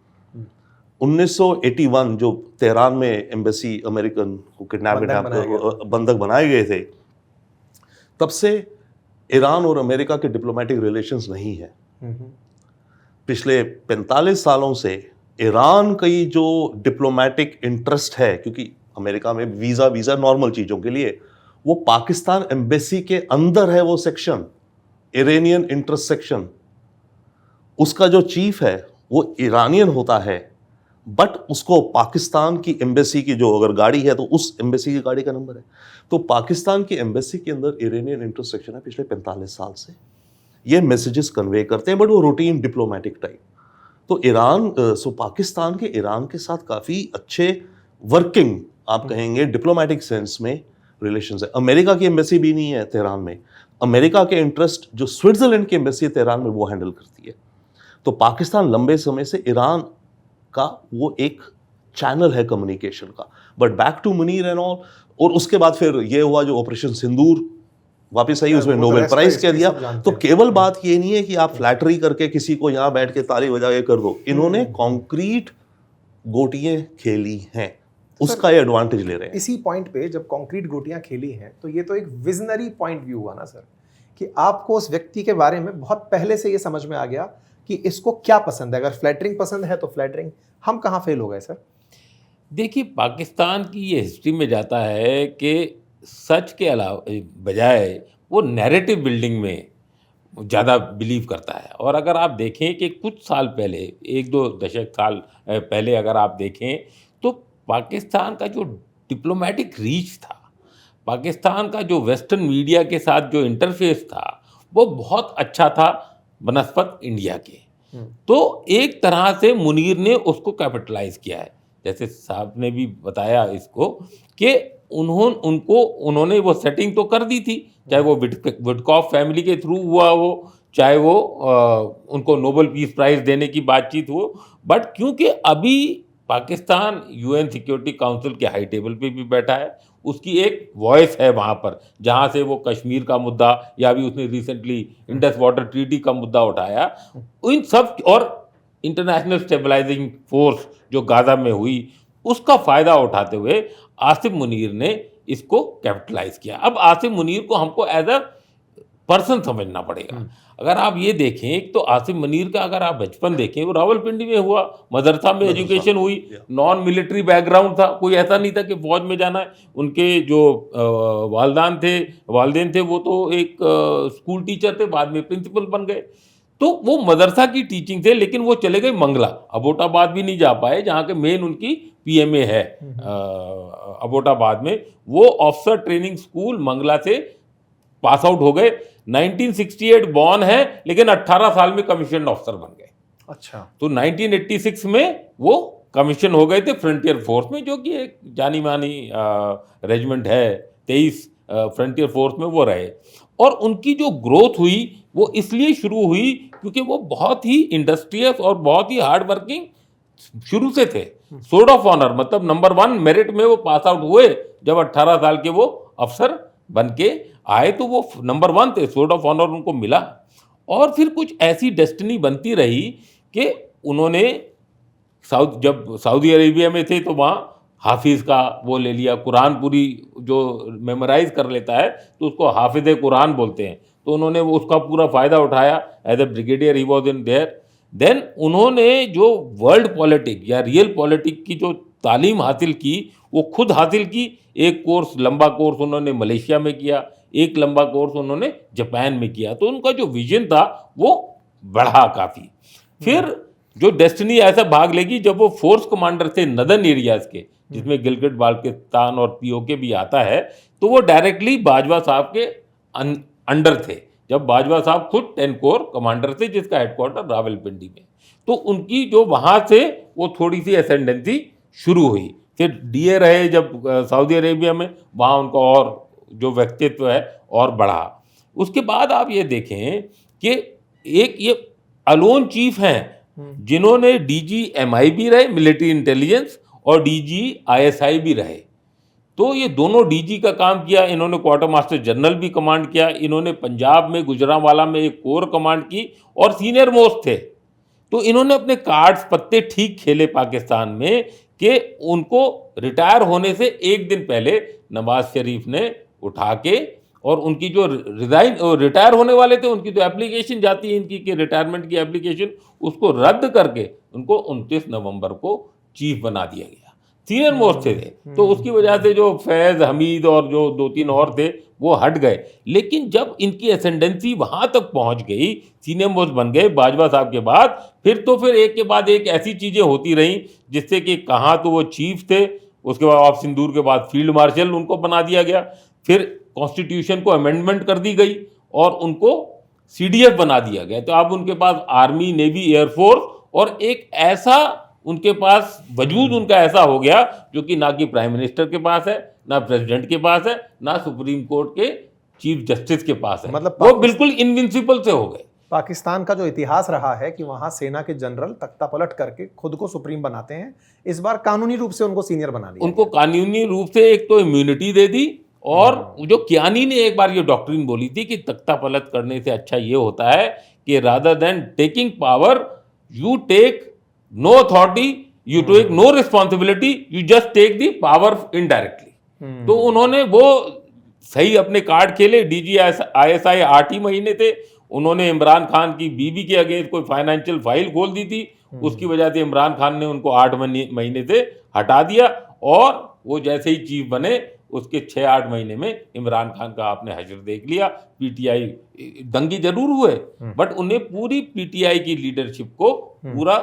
1981 जो तेहरान में एम्बेसी अमेरिकन को बंधक बनाए गए थे, तब से ईरान और अमेरिका के डिप्लोमेटिक रिलेशंस नहीं है। पिछले 45 सालों से ईरान की जो डिप्लोमेटिक इंटरेस्ट है, क्योंकि अमेरिका में वीजा नॉर्मल चीजों के लिए, वो पाकिस्तान एम्बेसी के अंदर है वो सेक्शन, इरानियन इंटरेस्ट सेक्शन। उसका जो चीफ है वो ईरानियन होता है, बट उसको पाकिस्तान की एम्बेसी की जो अगर गाड़ी है तो उस एम्बेसी की गाड़ी का नंबर है। तो पाकिस्तान की एम्बेसी के अंदर इरानियन इंटरेस्ट सेक्शन है पिछले 45 साल से। ये मैसेजेस कन्वे करते हैं, बट वो रूटीन डिप्लोमेटिक टाइप। तो पाकिस्तान के ईरान के साथ काफ़ी अच्छे वर्किंग, आप कहेंगे डिप्लोमेटिक सेंस में रिलेशंस है। अमेरिका की एम्बेसी भी नहीं है तेहरान में, अमेरिका के इंटरेस्ट जो स्विट्जरलैंड की एम्बेसी है तेहरान में वो हैंडल करती है। तो पाकिस्तान लंबे समय से ईरान का वो एक चैनल है कम्युनिकेशन का। But back to Munir and all, और उसके बाद फिर ये हुआ जो ऑपरेशन सिंदूर वापस आई, उसमें नोबेल प्राइज कह दिया। तो केवल बात ये नहीं है कि आप फ्लैटरी करके किसी को यहां बैठ के ताली बजा के कर दो, इन्होंने कॉन्क्रीट गोटियां खेली हैं, उसका ये एडवांटेज ले रहे हैं। इसी पॉइंट पे जब कॉन्क्रीट गोटियां खेली हैं तो ये तो एक विजनरी पॉइंट व्यू हुआ ना सर, कि आपको उस व्यक्ति के बारे में बहुत पहले से ये समझ में आ गया कि इसको क्या पसंद है। अगर फ्लैटरिंग पसंद है तो फ्लैटरिंग। हम कहाँ फेल हो गए सर? देखिए, पाकिस्तान की ये हिस्ट्री में जाता है कि सच के अलावा बजाय वो नैरेटिव बिल्डिंग में ज़्यादा बिलीव करता है। और अगर आप देखें कि कुछ साल पहले, 1-2 दशक साल पहले अगर आप देखें तो पाकिस्तान का जो डिप्लोमेटिक रीच था, पाकिस्तान का जो वेस्टर्न मीडिया के साथ जो इंटरफेस था, वो बहुत अच्छा था बनस्पत इंडिया के। तो एक तरह से मुनीर ने उसको कैपिटलाइज किया है। जैसे साहब ने भी बताया इसको कि उन्होंने वो सेटिंग तो कर दी थी, चाहे वो विटकॉफ फैमिली के थ्रू हुआ हो, चाहे वो उनको नोबेल पीस प्राइज देने की बातचीत हो। बट क्योंकि अभी पाकिस्तान यूएन सिक्योरिटी काउंसिल के हाई टेबल पे भी बैठा है, उसकी एक वॉइस है वहाँ पर, जहाँ से वो कश्मीर का मुद्दा या अभी उसने रिसेंटली इंडस वाटर ट्रीटी का मुद्दा उठाया, इन सब और इंटरनेशनल स्टेबलाइजिंग फोर्स जो गाजा में हुई, उसका फ़ायदा उठाते हुए आसिफ मुनीर ने इसको कैपिटलाइज किया। अब आसिफ मुनीर को हमको एज अ पर्सन समझना पड़ेगा। अगर आप ये देखें, एक तो आसिफ मुनीर का अगर आप बचपन देखें, वो रावलपिंडी में हुआ, मदरसा में एजुकेशन हुई, नॉन मिलिट्री बैकग्राउंड था, कोई ऐसा नहीं था कि फौज में जाना है। उनके जो वालदेन थे वो तो एक स्कूल टीचर थे, बाद में प्रिंसिपल बन गए। तो वो मदरसा की टीचिंग थे, लेकिन वो चले गए मंगला, अबोटाबाद भी नहीं जा पाए, जहाँ के मेन उनकी पीएमए है अबोटाबाद में। वो ऑफिसर ट्रेनिंग स्कूल मंगला से पास आउट हो गए। 1968 बॉर्न है, लेकिन 18 साल में कमीशन ऑफिसर बन गए। अच्छा। तो 1986 में वो कमीशन हो गए थे फ्रंटियर फोर्स में, जो कि एक जानी मानी रेजिमेंट है, 23 फ्रंटियर फोर्स में वो रहे। और उनकी जो ग्रोथ हुई वो इसलिए शुरू हुई क्योंकि वो बहुत ही इंडस्ट्रियस और बहुत ही हार्ड वर्किंग शुरू से थे। सोर्ड ऑफ ऑनर, मतलब नंबर 1 मेरिट में वो पास आउट हुए जब 18 साल के वो अफसर बन के आए, तो वो नंबर 1 थे, सोर्ड ऑफ ऑनर उनको मिला। और फिर कुछ ऐसी डेस्टिनी बनती रही कि उन्होंने जब सऊदी अरेबिया में थे तो वहाँ हाफिज़ का वो ले लिया, कुरान पूरी जो मेमोराइज कर लेता है तो उसको हाफिज़ कुरान बोलते हैं। तो उन्होंने उसका पूरा फ़ायदा उठाया, as a brigadier he was in there. Then उन्होंने जो वर्ल्ड पॉलिटिक या रियल पॉलिटिक की जो तालीम हासिल की वो खुद हासिल की। एक कोर्स, लंबा कोर्स उन्होंने मलेशिया में किया, एक लंबा कोर्स उन्होंने जापान में किया। तो उनका जो विजन था वो बढ़ा काफ़ी। फिर जो डेस्टिनी ऐसा भाग लेगी, जब वो फोर्स कमांडर थे नदर्न एरियाज के, जिसमें गिलगिट बाल्टिस्तान और पीओके भी आता है, तो वो डायरेक्टली बाजवा साहब के अंडर थे, जब बाजवा साहब खुद 10 कोर कमांडर थे, जिसका हेडक्वार्टर रावलपिंडी में। तो उनकी जो वहाँ से वो थोड़ी सी एसेंडेंसी शुरू हुई। फिर डीए रहे जब सऊदी अरेबिया में, वहाँ उनका और जो व्यक्तित्व है और बढ़ा। उसके बाद आप ये देखें कि एक ये अलोन चीफ हैं जिन्होंने डीजीएमआई भी रहे, मिलिट्री इंटेलिजेंस, और डीजीआईएसआई भी रहे। तो ये दोनों डीजी का काम किया, इन्होंने क्वार्टर मास्टर जनरल भी कमांड किया, इन्होंने पंजाब में गुजरांवाला में एक कोर कमांड की और सीनियर मोस्ट थे। तो इन्होंने अपने कार्ड्स पत्ते ठीक खेले पाकिस्तान में कि उनको रिटायर होने से एक दिन पहले नवाज शरीफ ने उठा के, और उनकी जो रिटायर होने वाले थे उनकी तो एप्लीकेशन जाती है इनकी कि रिटायरमेंट की एप्लीकेशन, उसको रद्द करके उनको 29 नवंबर को चीफ बना दिया गया। सीनियर मोस्ट थे। तो उसकी वजह से जो फैज़, हमीद और जो 2-3 और थे वो हट गए। लेकिन जब इनकी एसेंडेंसी वहाँ तक पहुँच गई, सीनियर मोस्ट बन गए बाजवा साहब के बाद, फिर एक के बाद एक ऐसी चीज़ें होती रहीं जिससे कि कहाँ तो वो चीफ थे, उसके बाद ऑफ सिंदूर के बाद फील्ड मार्शल उनको बना दिया गया, फिर कॉन्स्टिट्यूशन को अमेंडमेंट कर दी गई और उनको सीडीएफ बना दिया गया। तो अब उनके पास आर्मी, नेवी, एयरफोर्स और एक ऐसा उनके पास वजूद उनका ऐसा हो गया जो कि ना कि प्राइम मिनिस्टर के पास है, ना प्रेसिडेंट के पास है, ना सुप्रीम कोर्ट के चीफ जस्टिस के पास है। मतलब वो बिल्कुल इनविंसिबल से हो गए। पाकिस्तान का जो इतिहास रहा है कि वहां सेना के जनरल तख्ता पलट करके खुद को सुप्रीम बनाते हैं, इस बार कानूनी रूप से उनको सीनियर बना दिया। उनको कानूनी रूप से एक तो इम्यूनिटी दे दी, और जो कियानी ने एक बार ये डॉक्ट्रिन बोली थी कि तख्ता पलट करने से अच्छा ये होता है कि rather than taking power you take no authority, you take no responsibility, you just take the power indirectly. तो उन्होंने वो सही अपने कार्ड खेले। डीजीआईएसआई 8 ही महीने थे। उन्होंने इमरान खान की बीवी के अगेंस्ट कोई फाइनेंशियल फाइल खोल दी थी, उसकी वजह से इमरान खान ने उनको 8 महीने से हटा दिया, और वो जैसे ही चीफ बने उसके 6-8 महीने में इमरान खान का आपने हश्र देख लिया। पीटीआई दंगे जरूर हुए, बट उन्हें पूरी पीटीआई की लीडरशिप को पूरा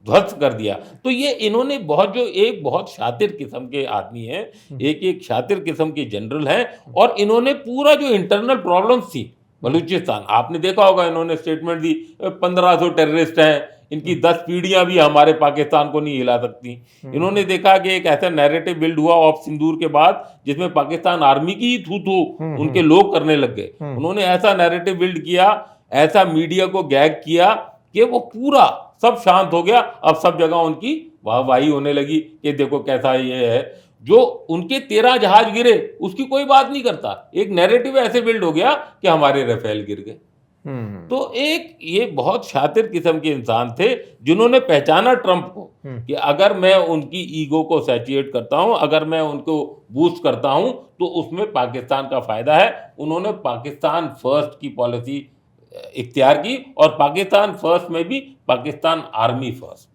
ध्वस्त कर दिया। तो ये इन्होंने बहुत शातिर किस्म के आदमी हैं, एक शातिर किस्म के जनरल हैं, और इन्होंने पूरा जो इंटरनल प्रॉब्लम्स थी बलूचिस्तान, आपने देखा होगा इन्होंने स्टेटमेंट दी 1500 टेररिस्ट हैं, इनकी 10 पीढ़ियां भी हमारे पाकिस्तान को नहीं हिला सकती। इन्होंने देखा कि एक ऐसा नैरेटिव बिल्ड हुआ ऑफ सिंदूर के बाद जिसमें पाकिस्तान आर्मी की ही थू उनके लोग करने लग गए। उन्होंने ऐसा नैरेटिव बिल्ड किया, ऐसा मीडिया को गैग किया कि वो पूरा सब शांत हो गया। अब सब जगह उनकी वाहवाही होने लगी कि देखो कैसा ये है। जो उनके 13 जहाज गिरे उसकी कोई बात नहीं करता, एक नैरेटिव ऐसे बिल्ड हो गया कि हमारे राफेल गिर गए। तो एक ये बहुत शातिर किस्म के इंसान थे जिन्होंने पहचाना ट्रंप को कि अगर मैं उनकी ईगो को सैचुरेट करता हूं, अगर मैं उनको बूस्ट करता हूं, तो उसमें पाकिस्तान का फायदा है। उन्होंने पाकिस्तान फर्स्ट की पॉलिसी इख्तियार की, और पाकिस्तान फर्स्ट में भी पाकिस्तान आर्मी फर्स्ट।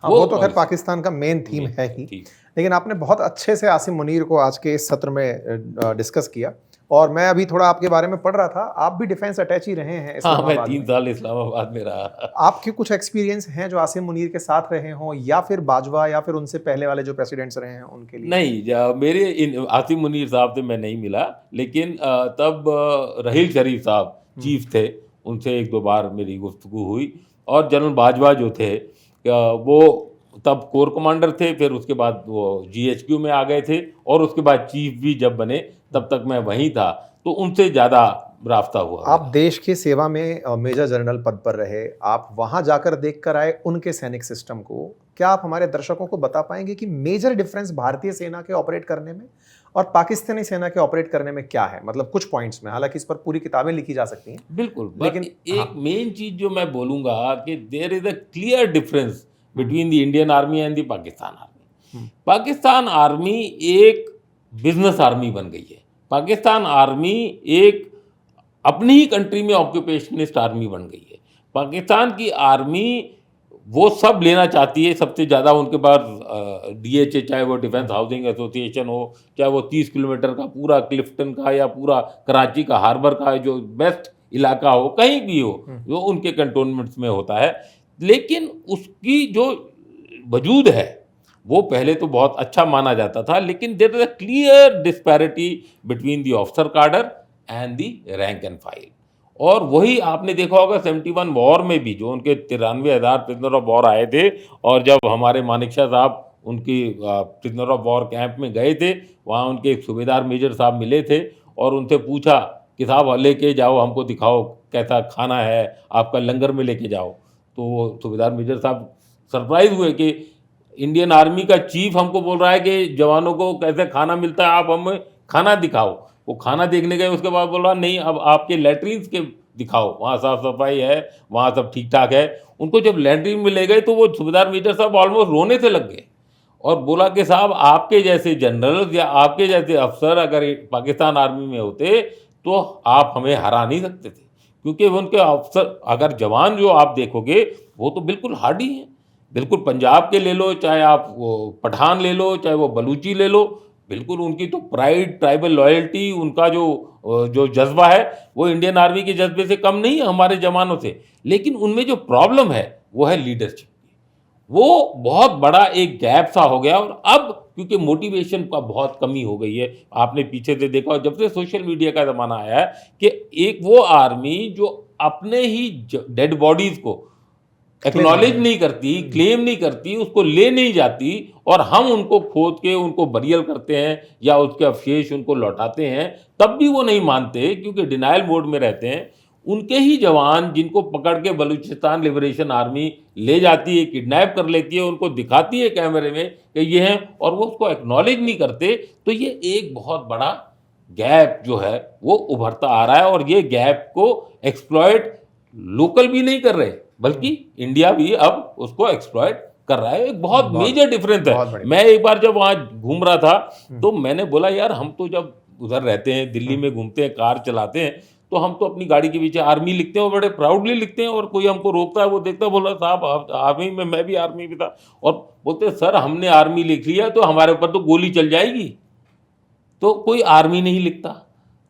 वो तो खैर पाकिस्तान का मेन थीम है ही। लेकिन आपने बहुत अच्छे से आसिम मुनीर को आज के इस सत्र में डिस्कस किया, और मैं अभी थोड़ा आपके बारे में पढ़ रहा था, आप भी डिफेंस अटैच ही रहे हैं। हाँ, मैं 3 साल इस्लामाबाद में रहा। आपके कुछ एक्सपीरियंस हैं जो आसिम मुनीर के साथ रहे हों, या फिर बाजवा, या फिर उनसे पहले वाले जो प्रेसिडेंट्स रहे हैं उनके लिए? नहीं, मेरे आसिम मुनीर साहब से मैं नहीं मिला, लेकिन तब रहील शरीफ साहब चीफ थे, उनसे 1-2 बार मेरी गुफ्तगू हुई। और जनरल बाजवा जो थे वो तब कोर कमांडर थे, फिर उसके बाद वो जीएचक्यू में आ गए थे, और उसके बाद चीफ भी जब बने तब तक मैं वहीं था, तो उनसे ज़्यादा रास्ता हुआ। आप देश की सेवा में मेजर जनरल पद पर रहे, आप वहां जाकर देख कर आए उनके सैनिक सिस्टम को। क्या आप हमारे दर्शकों को बता पाएंगे कि मेजर डिफरेंस भारतीय सेना के ऑपरेट करने में और पाकिस्तानी सेना के ऑपरेट करने में क्या है? मतलब कुछ पॉइंट्स में, हालांकि इस पर पूरी किताबें लिखी जा सकती हैं। बिल्कुल, लेकिन एक मेन चीज जो मैं बोलूंगा कि there is a clear difference between the Indian army and the Pakistan army. Pakistan army एक बिजनेस आर्मी बन गई है। पाकिस्तान आर्मी एक अपनी ही कंट्री में ऑक्यूपेशनिस्ट आर्मी बन गई है। पाकिस्तान की आर्मी वो सब लेना चाहती है। सबसे ज़्यादा उनके पास DHA, चाहे वो डिफेंस हाउसिंग एसोसिएशन हो, चाहे वो 30 किलोमीटर का पूरा क्लिफ्टन का या पूरा कराची का हार्बर का जो बेस्ट इलाका हो, कहीं भी हो, जो उनके कंटोनमेंट्स में होता है। लेकिन उसकी जो वजूद है वो पहले तो बहुत अच्छा माना जाता था, लेकिन there is a clear disparity between the officer cadre and the rank and file. और वही आपने देखा होगा 71 वॉर में भी, जो उनके 93,000 प्रिजनर ऑफ वॉर आए थे, और जब हमारे मानेकशॉ साहब उनकी प्रिजनर ऑफ वॉर कैंप में गए थे, वहाँ उनके एक सूबेदार मेजर साहब मिले थे और उनसे पूछा कि साहब लेके जाओ, हमको दिखाओ कैसा खाना है, आपका लंगर में लेके जाओ। तो वो सूबेदार मेजर साहब सरप्राइज हुए कि इंडियन आर्मी का चीफ हमको बोल रहा है कि जवानों को कैसे खाना मिलता है, आप हमें खाना दिखाओ। वो खाना देखने गए, उसके बाद बोल रहा नहीं, अब आपके लैट्रीन्स के दिखाओ, वहाँ साफ सफाई है, वहाँ सब ठीक ठाक है। उनको जब लैट्रीन में ले गए तो वो सूबेदार मेजर साहब ऑलमोस्ट रोने से लग गए और बोला कि साहब आपके जैसे जनरल या आपके जैसे अफसर अगर पाकिस्तान आर्मी में होते तो आप हमें हरा नहीं सकते थे, क्योंकि उनके अफसर, अगर जवान जो आप देखोगे वो तो बिल्कुल हार्डी हैं। बिल्कुल पंजाब के ले लो, चाहे आप वो पठान ले लो, चाहे वो बलूची ले लो, बिल्कुल उनकी तो प्राइड, ट्राइबल लॉयल्टी, उनका जो जज्बा है वो इंडियन आर्मी के जज्बे से कम नहीं है, हमारे जवानों से। लेकिन उनमें जो प्रॉब्लम है वो है लीडरशिप की। वो बहुत बड़ा एक गैप सा हो गया। और अब क्योंकि मोटिवेशन का बहुत कमी हो गई है, आपने पीछे से देखा, जब से सोशल मीडिया का ज़माना आया है, कि एक वो आर्मी जो अपने ही डेड बॉडीज़ को एक्नॉलेज नहीं करती, क्लेम नहीं करती, उसको ले नहीं जाती, और हम उनको खोद के उनको बरियल करते हैं या उसके अवशेष उनको लौटाते हैं, तब भी वो नहीं मानते क्योंकि डिनायल मोड में रहते हैं। उनके ही जवान जिनको पकड़ के बलूचिस्तान लिबरेशन आर्मी ले जाती है, किडनैप कर लेती है, उनको दिखाती है कैमरे में कि ये हैं, और वो उसको एक्नॉलेज नहीं करते। तो ये एक बहुत बड़ा गैप जो है वो उभरता आ रहा है, और ये गैप को एक्सप्लॉइट लोकल भी नहीं कर रहे, बल्कि इंडिया भी अब उसको एक्सप्लॉइट कर रहा है। एक बहुत मेजर डिफरेंस है। मैं एक बार जब वहाँ घूम रहा था तो मैंने बोला यार, हम तो जब उधर रहते हैं, दिल्ली में घूमते हैं, कार चलाते हैं, तो हम तो अपनी गाड़ी के पीछे आर्मी लिखते हैं और बड़े प्राउडली लिखते हैं, और कोई हमको रोकता है, वो देखता, बोला साहब आर्मी में, मैं भी आर्मी में था, और बोलते सर हमने आर्मी लिख लिया तो हमारे ऊपर तो गोली चल जाएगी। तो कोई आर्मी नहीं लिखता।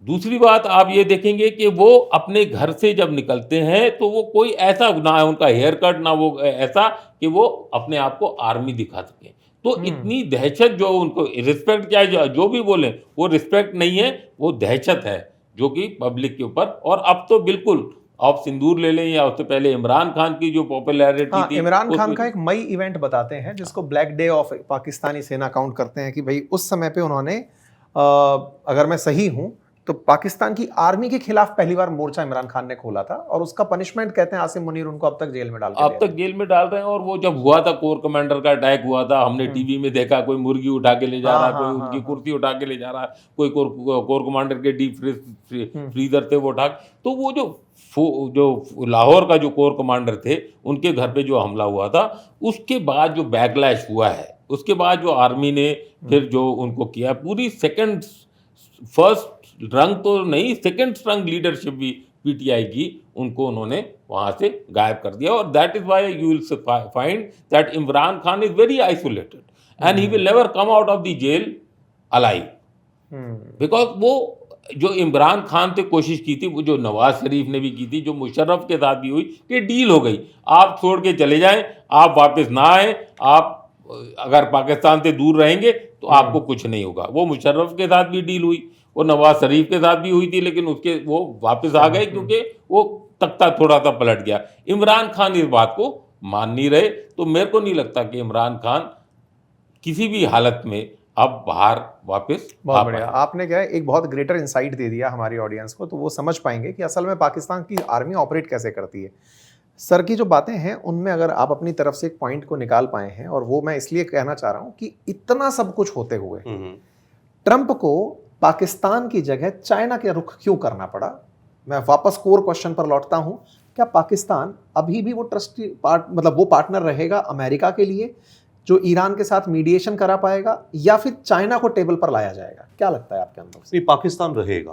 दूसरी बात आप ये देखेंगे कि वो अपने घर से जब निकलते हैं तो वो कोई ऐसा ना है उनका हेयर कट, ना वो ऐसा कि वो अपने आप को आर्मी दिखा सके। तो इतनी दहशत, जो उनको रिस्पेक्ट, क्या जो भी बोले, वो रिस्पेक्ट नहीं है, वो दहशत है जो कि पब्लिक के ऊपर। और अब तो बिल्कुल आप सिंदूर ले लें, या उससे पहले इमरान खान की जो पॉपुलैरिटी थी, इमरान खान का एक मई इवेंट बताते हैं जिसको ब्लैक डे ऑफ पाकिस्तानी सेना काउंट करते हैं कि भाई उस समय पे उन्होंने, अगर मैं सही हूं तो पाकिस्तान की आर्मी के खिलाफ पहली बार मोर्चा इमरान खान ने खोला था, और उसका पनिशमेंट कहते हैं आसिम मुनीर उनको अब तक जेल में डाल रहे हैं। और वो जब हुआ था, कोर कमांडर का अटैक हुआ था, हमने टीवी में देखा, कोई मुर्गी उठा के ले जा रहा है, कोई उनकी कुर्सी उठा के ले जा रहा है, कोई कोर कमांडर के डीप फ्रीजर थे वो उठा। तो वो जो लाहौर का जो कोर कमांडर थे, उनके घर पे जो हमला हुआ था, उसके बाद जो बैकलैश हुआ है, उसके बाद जो आर्मी ने फिर जो उनको किया, पूरी फर्स्ट रंग तो नहीं, सेकंड रंग लीडरशिप भी पीटीआई की, उनको उन्होंने वहां से गायब कर दिया। और that is why you will find that Imran Khan is very isolated and he will never come out of the jail alive, because वो जो इमरान खान से कोशिश की थी, वो जो नवाज शरीफ ने भी की थी, जो मुशर्रफ के साथ भी हुई, कि डील हो गई, आप छोड़ के चले जाएं, आप वापस ना आए, आप अगर पाकिस्तान से दूर रहेंगे तो आपको कुछ नहीं होगा। वो मुशर्रफ के साथ भी डील हुई, वो नवाज शरीफ के साथ भी हुई थी, लेकिन उसके वो वापस आ गए क्योंकि वो तख्ता थोड़ा सा पलट गया। इमरान खान इस बात को मान नहीं रहे। तो मेरे को नहीं लगता कि इमरान खान किसी भी हालत में अब बाहर वापस। बहुत बढ़िया, आपने क्या है एक बहुत ग्रेटर इंसाइट दे दिया हमारी ऑडियंस को, तो वो समझ पाएंगे कि असल में पाकिस्तान की आर्मी ऑपरेट कैसे करती है। सर की जो बातें हैं उनमें अगर आप अपनी तरफ से एक पॉइंट को निकाल पाए हैं, और वो मैं इसलिए कहना चाह रहा हूं कि इतना सब कुछ होते हुए ट्रंप को पाकिस्तान की जगह चाइना के रुख क्यों करना पड़ा। मैं वापस कोर क्वेश्चन पर लौटता हूं, क्या पाकिस्तान अभी भी वो ट्रस्टी मतलब वो पार्टनर रहेगा अमेरिका के लिए जो ईरान के साथ मीडिएशन करा पाएगा, या फिर चाइना को टेबल पर लाया जाएगा? क्या लगता है आपके अंदर से? पाकिस्तान रहेगा।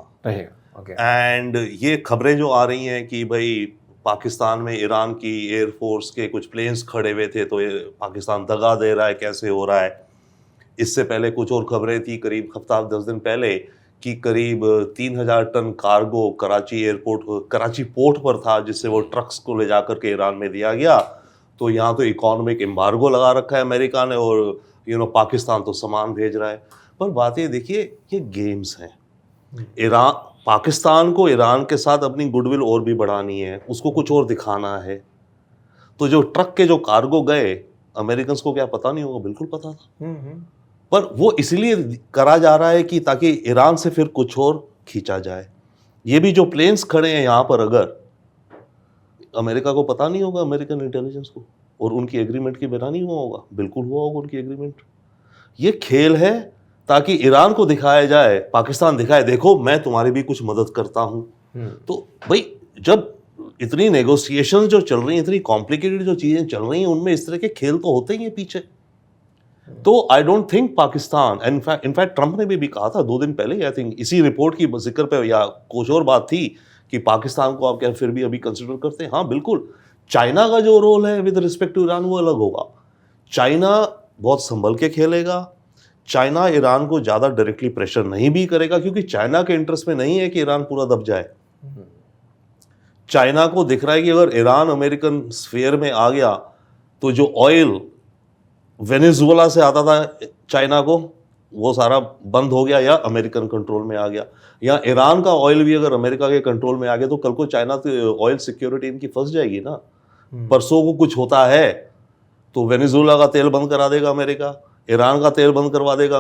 ओके। एंड ये खबरें जो आ रही हैं कि भाई पाकिस्तान में ईरान की एयरफोर्स के कुछ प्लेन्स खड़े हुए थे, तो ये पाकिस्तान दगा दे रहा है, कैसे हो रहा है। इससे पहले कुछ और खबरें थी करीब हफ्ता 10 दिन पहले कि करीब 3000 टन कार्गो कराची पोर्ट पर था, जिससे वो ट्रक्स को ले जाकर के ईरान में दिया गया। तो यहाँ तो इकोनॉमिक एम्बार्गो लगा रखा है अमेरिका ने, और पाकिस्तान तो सामान भेज रहा है। पर बात ये देखिए, ये गेम्स हैं। पाकिस्तान को ईरान के साथ अपनी गुडविल और भी बढ़ानी है, उसको कुछ और दिखाना है। तो जो ट्रक के जो कार्गो गए, अमेरिकन को क्या पता नहीं होगा? बिल्कुल पता था। पर वो इसलिए करा जा रहा है कि ताकि ईरान से फिर कुछ और खींचा जाए। ये भी जो प्लेन्स खड़े हैं यहाँ पर, अगर अमेरिका को पता नहीं होगा, अमेरिकन इंटेलिजेंस को, और उनकी एग्रीमेंट के बिना नहीं हुआ होगा? बिल्कुल हुआ होगा उनकी एग्रीमेंट। ये खेल है ताकि ईरान को दिखाया जाए, पाकिस्तान दिखाए देखो मैं तुम्हारी भी कुछ मदद करता हूं। तो भाई जब इतनी नेगोशिएशन जो चल रही हैं, इतनी कॉम्प्लिकेटेड जो चीजें चल रही हैं, उनमें इस तरह के खेल तो होते ही हैं पीछे। तो I don't think Pakistan, in fact Trump ने भी कहा था 2 दिन पहले, आई थिंक इसी रिपोर्ट की जिक्र पे या कुछ और बात थी कि पाकिस्तान को आप क्या फिर भी अभी कंसिडर करते हैं? हाँ बिल्कुल। चाइना का जो रोल है विद रिस्पेक्ट टू ईरान वो अलग होगा। चाइना बहुत संभल के खेलेगा। चाइना ईरान को ज़्यादा डायरेक्टली प्रेशर नहीं भी करेगा, क्योंकि चाइना के इंटरेस्ट में नहीं है कि ईरान पूरा दब जाए। चाइना को दिख रहा है कि अगर ईरान अमेरिकन स्फीयर में आ गया तो जो ऑयल वेनेजुएला से आता था चाइना को, वो सारा बंद हो गया या अमेरिकन कंट्रोल में आ गया। या ईरान का ऑयल भी अगर अमेरिका के कंट्रोल में आ गया तो कल को चाइना तो ऑयल सिक्योरिटी इनकी फंस जाएगी ना। परसों को कुछ होता है तो वेनेजुएला का तेल बंद करा देगा अमेरिका, ईरान का तेल बंद करवा देगा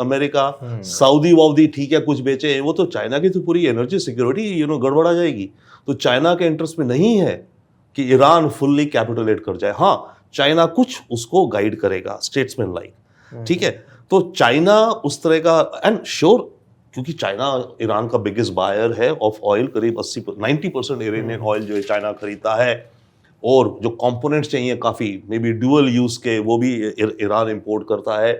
अमेरिका, सऊदी वाउदी ठीक है कुछ बेचे, वो तो चाइना की तो पूरी एनर्जी सिक्योरिटी गड़बड़ा जाएगी। तो चाइना के इंटरेस्ट में नहीं है कि ईरान फुल्ली कैपिटुलेट कर जाए। हाँ, चाइना कुछ उसको गाइड करेगा, स्टेट्समैन लाइक, ठीक है। तो चाइना उस तरह का, एंड श्योर, क्योंकि चाइना ईरान का बिगेस्ट बायर है ऑफ ऑयल, करीब 90% इरानियन ऑयल जो है चाइना खरीदता है, और जो कंपोनेंट्स चाहिए काफ़ी मे बी ड्यूअल यूज़ के, वो भी ईरान इंपोर्ट करता है।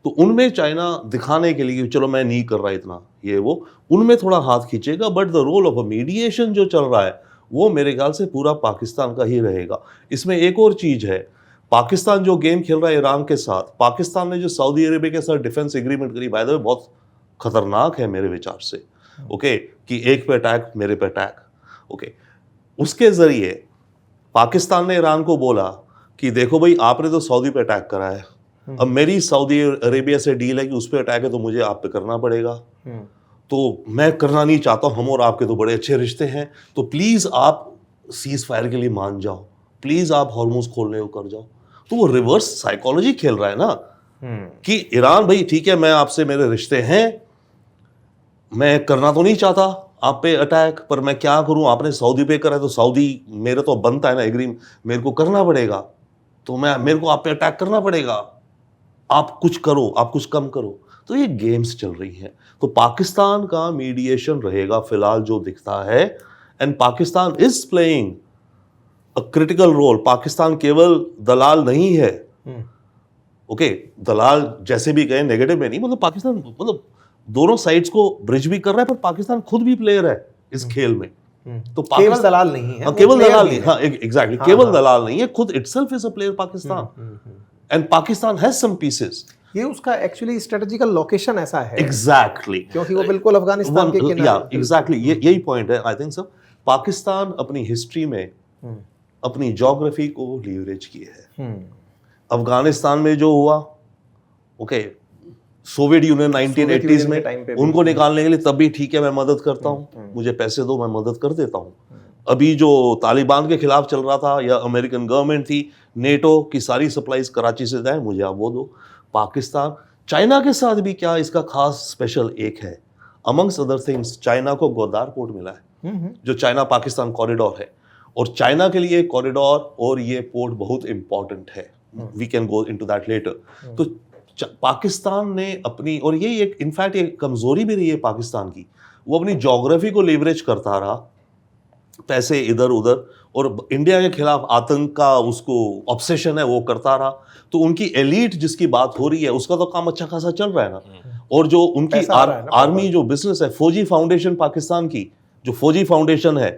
तो उनमें चाइना दिखाने के लिए चलो मैं नहीं कर रहा इतना ये वो, उनमें थोड़ा हाथ खींचेगा। But the role of a mediation जो चल रहा है वो मेरे ख्याल से पूरा पाकिस्तान का ही रहेगा। इसमें एक और चीज़ है, पाकिस्तान जो गेम खेल रहा है ईरान के साथ, पाकिस्तान ने जो सऊदी अरेबिया के साथ डिफेंस एग्रीमेंट करी, बाय द वे बहुत खतरनाक है मेरे विचार से, ओके, कि एक पे अटैक मेरे पे अटैक, ओके। उसके ज़रिए पाकिस्तान ने ईरान को बोला कि देखो भाई आपने तो सऊदी पे अटैक करा है, अब मेरी सऊदी अरेबिया से डील है कि उस पर अटैक है तो मुझे आप पे करना पड़ेगा। तो मैं करना नहीं चाहता हूँ, हम और आपके तो बड़े अच्छे रिश्ते हैं, तो प्लीज़ आप सीज फायर के लिए मान जाओ, प्लीज़ आप हॉर्मोज खोलने को कर जाओ। तो वो रिवर्स साइकोलॉजी खेल रहा है ना, कि ईरान भाई ठीक है मैं आपसे मेरे रिश्ते हैं, मैं करना तो नहीं चाहता आप पे अटैक, पर मैं क्या करूं, आपने सऊदी पे करा है तो सऊदी मेरे तो बनता है ना एग्री, मेरे को करना पड़ेगा, तो मेरे को आप पे अटैक करना पड़ेगा, आप कुछ करो, आप कुछ कम करो। तो ये गेम्स चल रही हैं। तो पाकिस्तान का मीडिएशन रहेगा फिलहाल जो दिखता है, and Pakistan is playing a critical role. Pakistan केवल दलाल नहीं है, ओके, दलाल जैसे भी कहें नेगेटिव में नहीं, मतलब पाकिस्तान मतलब दोनों साइड्स को ब्रिज भी कर रहा है, पर पाकिस्तान खुद भी प्लेयर है इस खेल में। तो केवल दलाल नहीं है, केवल दलाल नहीं, हाँ एग्जैक्टली, केवल दलाल नहीं है, खुद itself is a player Pakistan, and Pakistan has some pieces. ये उसका एक्चुअली स्ट्रेटेजिकल लोकेशन ऐसा है, एग्जैक्टली, क्योंकि वो बिल्कुल अफगानिस्तान के किनारे, एग्जैक्टली यही पॉइंट है। आई थिंक सर पाकिस्तान अपनी हिस्ट्री में अपनी ज्योग्राफी को लीवरेज किए है। अफगानिस्तान में जो हुआ, ओके, सोवियत यूनियन 1980s में उनको निकालने के लिए तब भी ठीक है मैं मदद करता हूँ, मुझे पैसे दो मैं मदद कर देता हूँ। अभी जो तालिबान के खिलाफ चल रहा था या अमेरिकन गवर्नमेंट थी, नेटो की सारी सप्लाईज कराची से जाए, मुझे आप वो दो। पाकिस्तान चाइना के साथ भी क्या इसका खास स्पेशल एक है, अमंग्स अदर थिंग्स चाइना को गोदार पोर्ट मिला है, जो चाइना पाकिस्तान कॉरिडोर है, और चाइना के लिए कॉरिडोर और ये पोर्ट बहुत इंपॉर्टेंट है। We can go into that later. तो पाकिस्तान ने अपनी, और ये एक इनफैक्ट एक कमजोरी भी रही है पाकिस्तान की, वो अपनी ज्योग्राफी को लेवरेज करता रहा, पैसे इधर उधर, और इंडिया के खिलाफ आतंक का उसको ऑब्सेशन है वो करता रहा। तो उनकी एलीट जिसकी बात हो रही है उसका तो काम अच्छा खासा चल रहा है ना, और जो उनकी आर्मी जो बिजनेस है, फौजी फाउंडेशन पाकिस्तान की जो फौजी फाउंडेशन है,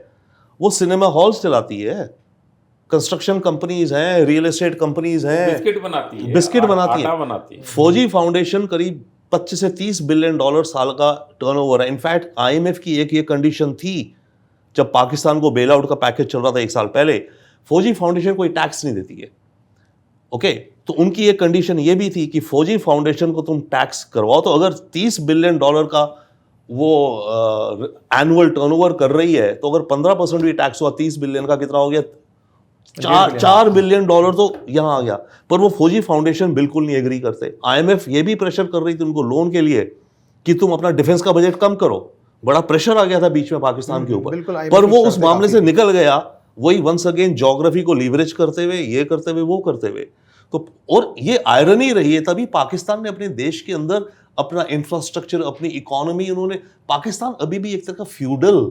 वो सिनेमा हॉल्स चलाती है, कंस्ट्रक्शन कंपनीज हैं, रियल एस्टेट कंपनीज हैं, बिस्किट बनाती है, बिस्किट बनाती आटा है। बनाती है। फौजी फाउंडेशन करीब 25 से 30 बिलियन डॉलर साल का टर्नओवर है। इनफैक्ट आईएमएफ की एक ये कंडीशन थी जब पाकिस्तान को बेल आउट का पैकेज चल रहा था 1 साल पहले, फौजी फाउंडेशन कोई टैक्स नहीं देती है। ओके, तो उनकी एक कंडीशन ये भी थी कि फौजी फाउंडेशन को तुम टैक्स करवाओ, तो अगर 30 बिलियन डॉलर का वो एनुअल टर्नओवर कर रही है, तो अगर 15% भी टैक्स हुआ 30 बिलियन का कितना हो गया, 4 बिलियन डॉलर तो यहां आ गया। पर वो फौजी फाउंडेशन बिल्कुल नहीं एग्री करते। आईएमएफ ये भी प्रेशर कर रही थी उनको लोन के लिए कि तुम अपना डिफेंस का बजट कम करो, बड़ा प्रेशर आ गया था बीच में पाकिस्तान के ऊपर, पर वो उस मामले से निकल गया, वही वंस अगेन ज्योग्राफी को लीवरेज करते हुए, ये करते हुए, वो करते हुए। तो और ये आयरनी रही है, तभी पाकिस्तान ने अपने देश के अंदर अपना इंफ्रास्ट्रक्चर, अपनी इकोनॉमी, उन्होंने, पाकिस्तान अभी भी एक तरह का फ्यूडल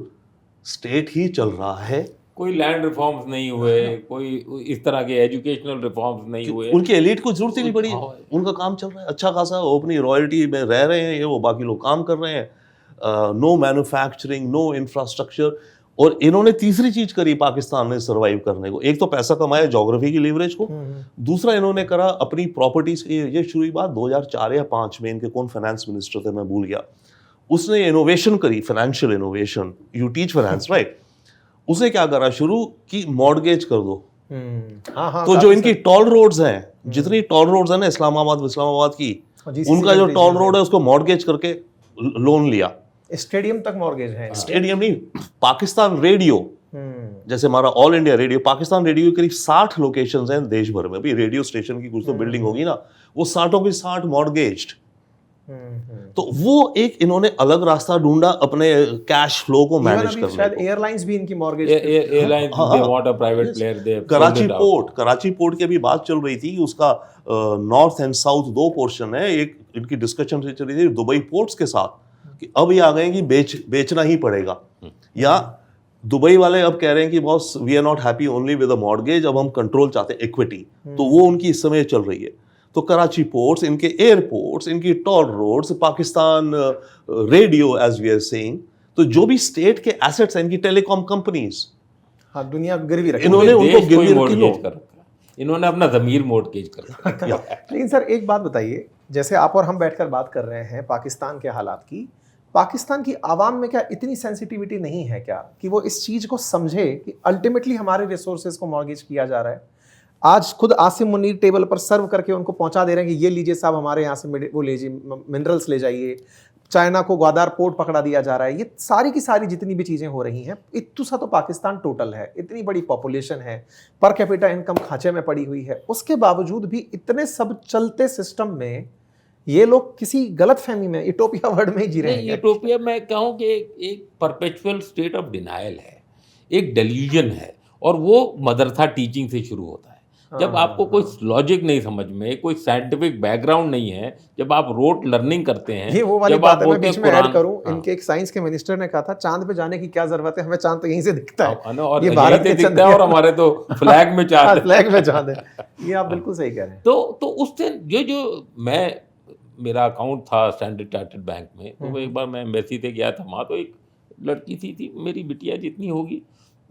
स्टेट ही चल रहा है। कोई लैंड रिफॉर्म्स नहीं हुए, कोई इस तरह के एजुकेशनल रिफॉर्म्स नहीं हुए। उनकी एलिट को जरूरत ही नहीं पड़ी, उनका काम चल रहा है अच्छा खासा, वो अपनी रॉयल्टी में रह रहे हैं, ये वो बाकी लोग काम कर रहे हैं। No manufacturing, no infrastructure. और इन्होंने तीसरी चीज करी पाकिस्तान ने सर्वाइव करने को, एक तो पैसा कमाया ज्योग्राफी की लीवरेज को, दूसरा इन्होंने करा अपनी प्रॉपर्टीज। ये शुरू हुई बात 2004 या 2005 में, इनके कौन फाइनेंस मिनिस्टर थे मैं भूल गया, उसने इनोवेशन करी, financial innovation, you teach finance right. उसने क्या करा शुरू कि मॉर्गेज कर दो। तो जो इनकी टॉल रोड्स हैं, जितनी टॉल रोड्स हैं ना इस्लामाबाद की, उनका जो टॉल रोड है उसको मॉर्गेज करके लोन लिया। स्टेडियम तक मॉर्गेज है। स्टेडियम नहीं, पाकिस्तान रेडियो, जैसे हमारा all India radio, Pakistan radio करीब 60 लोकेशंस हैं देश भर में। अभी रेडियो स्टेशन की कुछ तो बिल्डिंग होगी ना, वो 60 की 60 मॉर्गेज्ड। तो वो एक इन्होंने अलग रास्ता ढूंढा अपने कैश फ्लो को मैनेज करने शायद को। एयरलाइंस भी इनकी mortgage, airlines they want a private player, they Karachi port की अभी बात चल रही थी, उसका नॉर्थ एंड साउथ 2 पोर्शन है। एक इनकी डिस्कशन से चली थी दुबई पोर्ट्स के साथ कि अब ये आ गए कि बेचना ही पड़ेगा, या दुबई वाले अब कह रहे हैं कि boss we are not happy only with a mortgage, अब हम कंट्रोल चाहते हैं, इक्विटी। तो वो उनकी इस समय चल रही है। तो कराची पोर्ट्स, इनके एयरपोर्ट्स, इनकी toll roads, Pakistan radio as we are saying, तो जो भी स्टेट के एसेट्स हैं, इनकी टेलीकॉम कंपनीज, हाँ दुनिया गिरवी रखी, इन्होंने उनको गिरवी रखी लो, इन्होंने अपना ज़मीर मॉर्गेज कर रखा है। लेकिन सर एक बात बताइए, जैसे आप और हम बैठकर बात कर रहे हैं पाकिस्तान के हालात की, पाकिस्तान की आवाम में क्या इतनी सेंसिटिविटी नहीं है क्या कि वो इस चीज को समझे कि अल्टीमेटली हमारे रिसोर्सेज को मॉर्गेज किया जा रहा है? आज खुद आसिम मुनीर टेबल पर सर्व करके उनको पहुंचा दे रहे हैं कि ये लीजिए साहब, हमारे यहाँ से वो लीजिए मिनरल्स ले जाइए। चाइना को ग्वादार पोर्ट पकड़ा दिया जा रहा है। ये सारी की सारी जितनी भी चीजें हो रही हैं, इतना सा तो पाकिस्तान टोटल है, इतनी बड़ी पॉपुलेशन है, पर कैपिटा इनकम खांचे में पड़ी हुई है, उसके बावजूद भी इतने सब चलते सिस्टम में ये लोग किसी गलत फहमी में, यूटोपिया वर्ड में ही जी रहे हैं। यूटोपिया मैं कहूँ कि एक परपेचुअल स्टेट ऑफ डिनायल है, एक डेल्यूजन है, और वो मदरसा टीचिंग से शुरू होता है। जब आपको कोई लॉजिक नहीं समझ में, कोई साइंटिफिक बैकग्राउंड नहीं है, जब आप रोट लर्निंग करते हैं, ये वो वाली जब बात आप है, मैं बीच में ऐड करूं, हाँ। इनके एक साइंस के मिनिस्टर ने कहा था चांद पे जाने की क्या जरूरत है, हमें चांद तो यहीं से दिखता है, और ये भारत के दिखता है, और हमारे तो फ्लैग में चांद है। फ्लैग में चांद है। ये आप बिल्कुल सही कह रहे हैं। तो उससे जो मेरा अकाउंट था स्टैंडर्ड चार्टर्ड बैंक में, तो वो एक बार मैं एम्बेसी से गया था, वहाँ तो एक लड़की थी मेरी बिटिया जितनी होगी,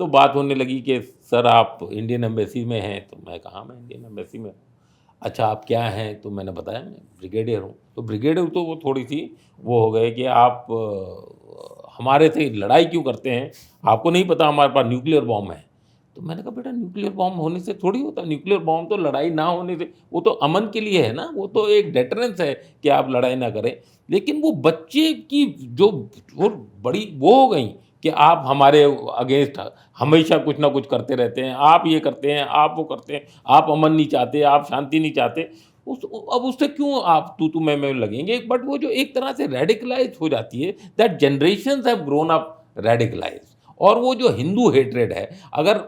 तो बात होने लगी कि सर आप इंडियन एम्बेसी में हैं। तो मैं कहा मैं इंडियन एम्बेसी में। अच्छा आप क्या हैं? तो मैंने बताया मैं ब्रिगेडियर हूँ। तो ब्रिगेडियर तो वो थोड़ी सी वो हो गए कि आप हमारे से लड़ाई क्यों करते हैं, आपको नहीं पता हमारे पास न्यूक्लियर बॉम्ब है। तो मैंने कहा बेटा न्यूक्लियर बॉम्ब होने से थोड़ी होता, न्यूक्लियर बॉम्ब तो लड़ाई ना होने से, वो तो अमन के लिए है ना, वो तो एक डेटरेंस है कि आप लड़ाई ना करें। लेकिन वो बच्चे की जो वो बड़ी वो हो गई कि आप हमारे अगेंस्ट हमेशा कुछ ना कुछ करते रहते हैं, आप ये करते हैं, आप वो करते हैं, आप अमन नहीं चाहते, आप शांति नहीं चाहते। अब उससे क्यों आप तू मैं लगेंगे। बट वो जो एक तरह से रेडिकलाइज हो जाती है, that generations have grown up radicalise. और वो जो हिंदू हेट्रेड है, अगर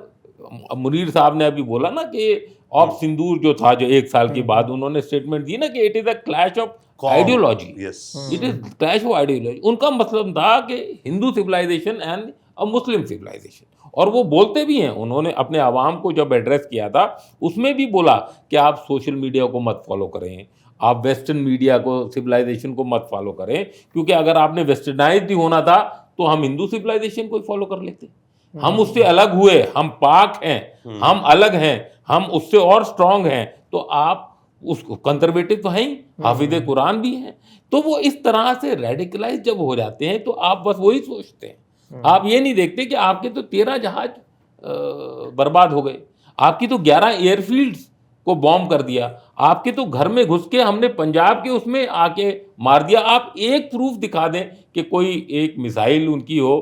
मुनीर साहब ने अभी बोला ना कि ऑफ सिंदूर जो था, जो 1 साल के बाद उन्होंने स्टेटमेंट दी ना कि it is a clash of ideology, it is clash of ideology. उनका मतलब था कि Hindu civilization and a Muslim civilization. और वो बोलते भी हैं, उन्होंने अपने आवाम को जब एड्रेस किया था उसमें भी बोला कि आप सोशल मीडिया को मत फॉलो करें, आप वेस्टर्न मीडिया को, सिविलाइजेशन को मत फॉलो करें, क्योंकि अगर आपने वेस्टर्नाइज भी होना था तो हम हिंदू सिविलाइजेशन को ही फॉलो कर लेते। हम उससे अलग हुए, हम पाक हैं, हम अलग हैं, हम उससे और स्ट्रांग हैं, तो आप उसको कंजर्वेटिव तो हैं ही, हाफिज कुरान भी हैं, तो वो इस तरह से रेडिकलाइज जब हो जाते हैं तो आप बस वही सोचते हैं, आप ये नहीं देखते कि आपके तो 13 जहाज बर्बाद हो गए, आपकी तो 11 एयरफील्ड्स को बॉम्ब कर दिया, आपके तो घर में घुस के हमने पंजाब के उसमें आके मार दिया। आप एक प्रूफ दिखा दें कि कोई एक मिसाइल उनकी हो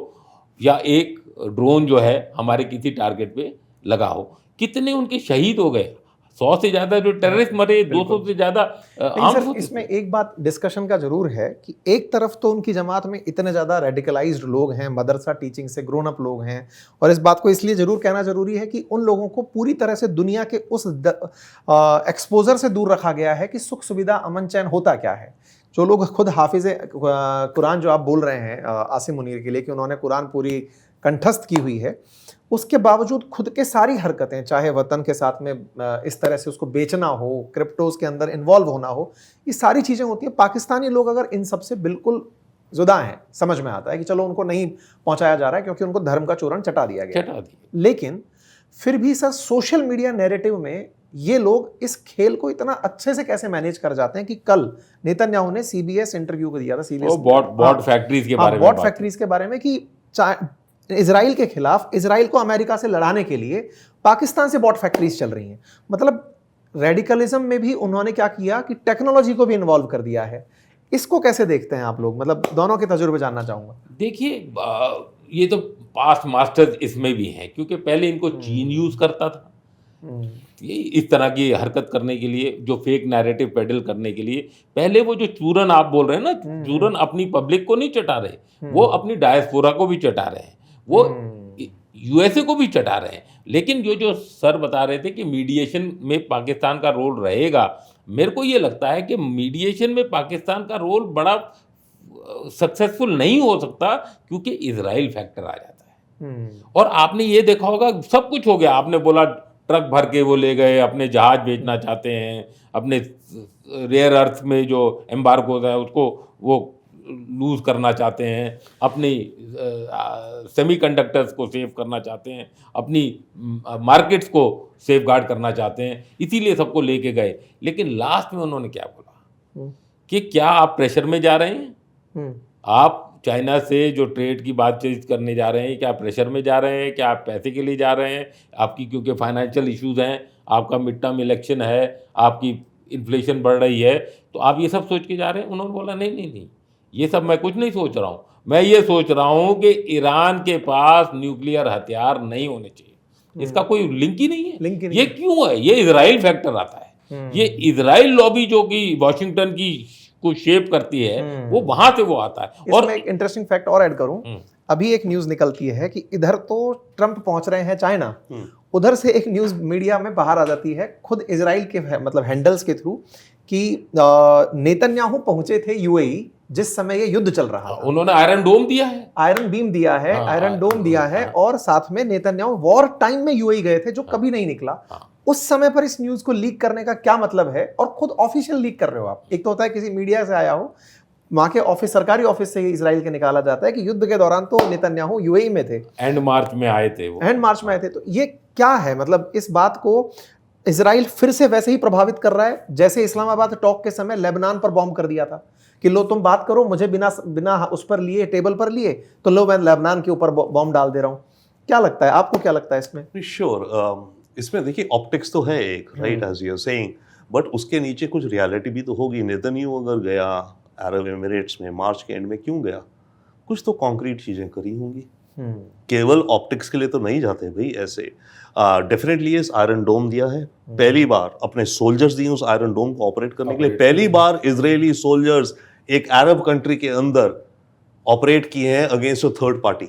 या एक ड्रोन जो है हमारे किसी टारगेट पे लगा हो, कितने उनके शहीद हो गए, 100 से ज्यादा जो टेररिस्ट मरे, 200 से ज्यादा सर, इसमें एक बात डिस्कशन का जरूर है कि एक तरफ तो उनकी जमात में इतने ज्यादा रेडिकलाइज्ड लोग हैं, मदरसा टीचिंग से ग्रोन अप लोग हैं, और इस बात को इसलिए जरूर कहना जरूरी है कि उन लोगों को पूरी तरह से दुनिया के उस एक्सपोजर से दूर रखा गया है कि सुख सुविधा अमन चैन होता क्या है। जो लोग खुद हाफिज कुरान जो आप बोल रहे हैं आसिम मुनीर के लिए कि उन्होंने कुरान पूरी कंठस्थ की हुई है, उसके बावजूद खुद के सारी हरकतें, चाहे वतन के साथ में इस तरह से उसको बेचना हो, क्रिप्टोज के अंदर इन्वॉल्व होना हो, ये सारी चीज़ें होती हैं। पाकिस्तानी लोग अगर इन सब से बिल्कुल जुदा हैं, समझ में आता है कि चलो उनको नहीं पहुंचाया जा रहा है क्योंकि उनको धर्म का चूरण चटा दिया गया, लेकिन फिर भी सर सोशल मीडिया नैरेटिव में ये लोग इस खेल को इतना अच्छे से कैसे मैनेज कर जाते हैं कि कल नेतन्याहू ने सीबीएस इंटरव्यू को दिया था, सीबीएस बॉट फैक्ट्रीज के बारे में, बॉट फैक्ट्रीज के बारे में कि इजराइल के खिलाफ, इजराइल को अमेरिका से लड़ाने के लिए पाकिस्तान से बॉट फैक्ट्रीज चल रही हैं। मतलब रेडिकलिज्म में भी उन्होंने क्या किया कि टेक्नोलॉजी को भी इन्वॉल्व कर दिया है। इसको कैसे देखते हैं आप लोग? मतलब दोनों के तजुर्बे जानना चाहूंगा। देखिए, ये तो पास्ट मास्टर्स इसमें भी हैं, क्योंकि पहले इनको चीन यूज करता था ये इस तरह की हरकत करने के लिए, जो फेक नैरेटिव पेडल करने के लिए। पहले वो जो चूरन आप बोल रहे हैं ना, चूरन अपनी पब्लिक को नहीं चटा रहे, वो अपनी डायस्पोरा को भी चटा रहे हैं, वो यूएसए को भी चटा रहे हैं। लेकिन जो सर बता रहे थे कि मीडिएशन में पाकिस्तान का रोल रहेगा, मेरे को ये लगता है कि मीडिएशन में पाकिस्तान का रोल बड़ा सक्सेसफुल नहीं हो सकता, क्योंकि इजराइल फैक्टर आ जाता है। और आपने ये देखा होगा, सब कुछ हो गया, आपने बोला ट्रक भर के वो ले गए, अपने जहाज बेचना चाहते हैं, अपने रेयर अर्थ में जो एम्बार्गो है उसको वो लूज करना चाहते हैं, अपनी सेमीकंडक्टर्स को सेव करना चाहते हैं, अपनी मार्केट्स को सेफगार्ड करना चाहते हैं, इसीलिए सबको लेके गए। लेकिन लास्ट में उन्होंने क्या बोला कि क्या आप प्रेशर में जा रहे हैं, आप चाइना से जो ट्रेड की बातचीत करने जा रहे हैं, क्या प्रेशर में जा रहे हैं, क्या आप पैसे के लिए जा रहे हैं, आपकी क्योंकि फाइनेंशियल इश्यूज हैं, आपका मिड टर्म इलेक्शन है, आपकी इन्फ्लेशन बढ़ रही है, तो आप ये सब सोच के जा रहे हैं। उन्होंने बोला नहीं, ये सब मैं कुछ नहीं सोच रहा हूँ, मैं ये सोच रहा हूँ कि ईरान के पास न्यूक्लियर हथियार नहीं होने चाहिए। इसका कोई लिंक ही नहीं है। ये क्यों है? ये इजराइल फैक्टर आता है, ये इजराइल लॉबी जो कि वॉशिंगटन की को शेप करती है, वो वहां से वो आता है। और मैं एक इंटरेस्टिंग फैक्ट और ऐड करूं, अभी एक न्यूज निकलती है कि इधर तो ट्रंप पहुंच रहे हैं चाइना, उधर से एक न्यूज मीडिया में बाहर आ जाती है खुद इजराइल के मतलब हैंडल्स के थ्रू कि नेतन्याहू पहुंचे थे यूएई जिस समय ये युद्ध चल रहा था। उन्होंने आयरन डोम दिया है, आयरन बीम दिया है, आयरन डोम दिया है, और साथ में नेतन्याहू वॉर टाइम में यूएई गए थे, जो कभी नहीं निकला। उस समय पर इस न्यूज को लीक करने का क्या मतलब है? और खुद ऑफिशियल लीक कर रहे हो आप। एक तो होता है किसी मीडिया से आया हो, वहां के ऑफिस, सरकारी ऑफिस से ही इजराइल के निकाला जाता है कि युद्ध के दौरान तो नेतन्याहू यूएई में थे, एंड मार्च में आए थे वो, एंड मार्च में आए थे। तो ये क्या है? मतलब इस बात को इजराइल फिर से वैसे ही प्रभावित कर रहा है जैसे इस्लामाबाद टॉक के समय लेबनान पर बॉम्ब कर दिया था कि लो तुम बात करो, मुझे बिना उस पर लिए, टेबल पर लिए, तो लो मैं लेबनान के ऊपर बॉम्ब डाल दे रहा हूं। क्या लगता है आपको, क्या लगता है इसमें? श्योर, इसमें देखिए ऑप्टिक्स तो है एक, right, as you are saying, but उसके नीचे कुछ रियलिटी भी तो होगी। नेतन्याहू अगर गया अरब एमिरेट्स में मार्च के एंड में, क्यों गया? कुछ तो कॉन्क्रीट चीजें करी होंगी, केवल ऑप्टिक्स के लिए तो नहीं जाते भाई ऐसे। डेफिनेटली इस आयरन डोम दिया है, पहली बार अपने सोल्जर्स दिए उस आयरन डोम को ऑपरेट करने के लिए, पहली बार इजरायली सोल्जर्स एक अरब कंट्री के अंदर ऑपरेट किए हैं अगेंस्ट अ थर्ड पार्टी।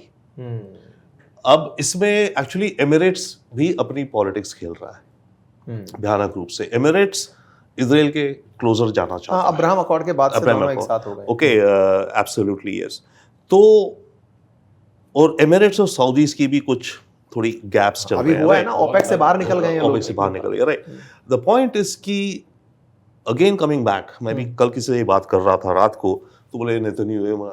अब इसमें एक्चुअली एमिरेट्स भी अपनी पॉलिटिक्स खेल रहा है भयानक रूप से। एमिरेट्स इजराइल के क्लोजर जाना चाहता है, अब्राहम अकॉर्ड के बाद से दोनों एक साथ हो गए। Okay, absolutely yes. तो और एमिरेट्स और सऊदीज की भी कुछ थोड़ी गैप्स चल रहे हैं, हुआ है ना, ओपेक से बाहर निकल गए हैं, ओपेक से बाहर निकल गए, राइट। द पॉइंट इज कि अगेन कमिंग बैक, मैं भी कल किसी से बात कर रहा था रात को, तो बोले नेतन्याहू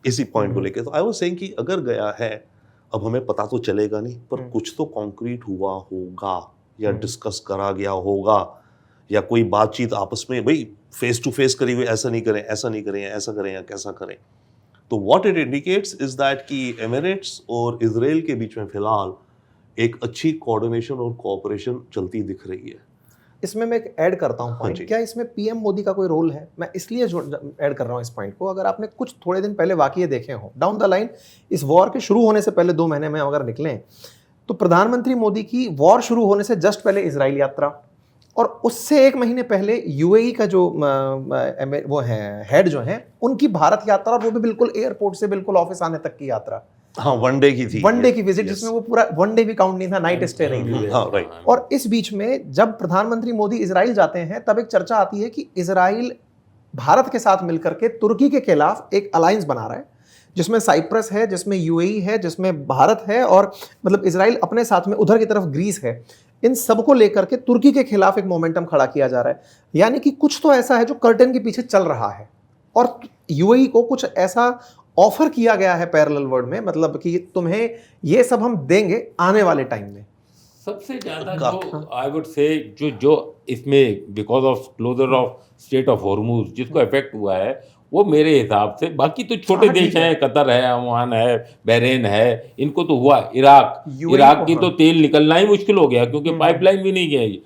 इसी पॉइंट को लेके, तो आई वाज सेइंग कि अगर गया है अब हमें पता तो चलेगा नहीं, पर हम्म। कुछ तो कॉन्क्रीट हुआ होगा या डिस्कस करा गया होगा, या कोई बातचीत आपस में, भाई फेस टू फेस करी हुई, ऐसा नहीं करें, ऐसा नहीं करें, ऐसा करें या कैसा करें। तो what it indicates is that कि एमिरेट्स और इजराइल के बीच में फिलहाल एक अच्छी कोऑर्डिनेशन और कोऑपरेशन चलती दिख रही है। इसमें मैं एक ऐड करता हूँ हाँ पॉइंट, जी। क्या इसमें पीएम मोदी का कोई रोल है? मैं इसलिए ऐड कर रहा हूँ इस पॉइंट को। अगर आपने कुछ थोड़े दिन पहले वाकये देखे हो डाउन द लाइन, इस वॉर के शुरू होने से पहले 2 महीने में अगर निकलें, तो प्रधानमंत्री मोदी की वॉर शुरू होने से जस्ट पहले इजराइल यात्रा, और उससे 1 महीने पहले यूएई का जो वो है हेड जो है, उनकी भारत यात्रा, और वो भी बिल्कुल एयरपोर्ट से बिल्कुल ऑफिस आने तक की यात्रा, हाँ, 1 डे की थी, 1 डे की विजिट, Yes. जिसमें वो पूरा 1 डे भी काउंट नहीं था, नाइट स्टे नहीं थी। हाँ, right. और इस बीच में जब प्रधानमंत्री मोदी इजराइल जाते हैं, तब एक चर्चा आती है कि इजराइल भारत के साथ मिलकर के तुर्की के खिलाफ एक अलायंस बना रहा है, जिसमें साइप्रस है, जिसमें यूएई है, जिसमें भारत है, और मतलब इजराइल अपने साथ में उधर की तरफ ग्रीस है। इन सबको लेकर के तुर्की के खिलाफ एक मोमेंटम खड़ा किया जा रहा है। यानी कि कुछ तो ऐसा है जो कर्टन के पीछे चल रहा है, और यूएई को कुछ ऐसा ऑफर किया गया है पैरेलल वर्ल्ड में, मतलब कि तुम्हें ये सब हम देंगे आने वाले टाइम में। सबसे ज्यादा जो आई वुड से जो इसमें because of closure of state of Hormuz जिसको इफेक्ट हुआ है, वो मेरे हिसाब से, बाकी तो छोटे देश हैं, कतर है, ओमान है, बहरीन है, इनको तो हुआ। इराक की तो तेल निकलना ही मुश्किल हो गया, क्योंकि पाइपलाइन भी नहीं गई।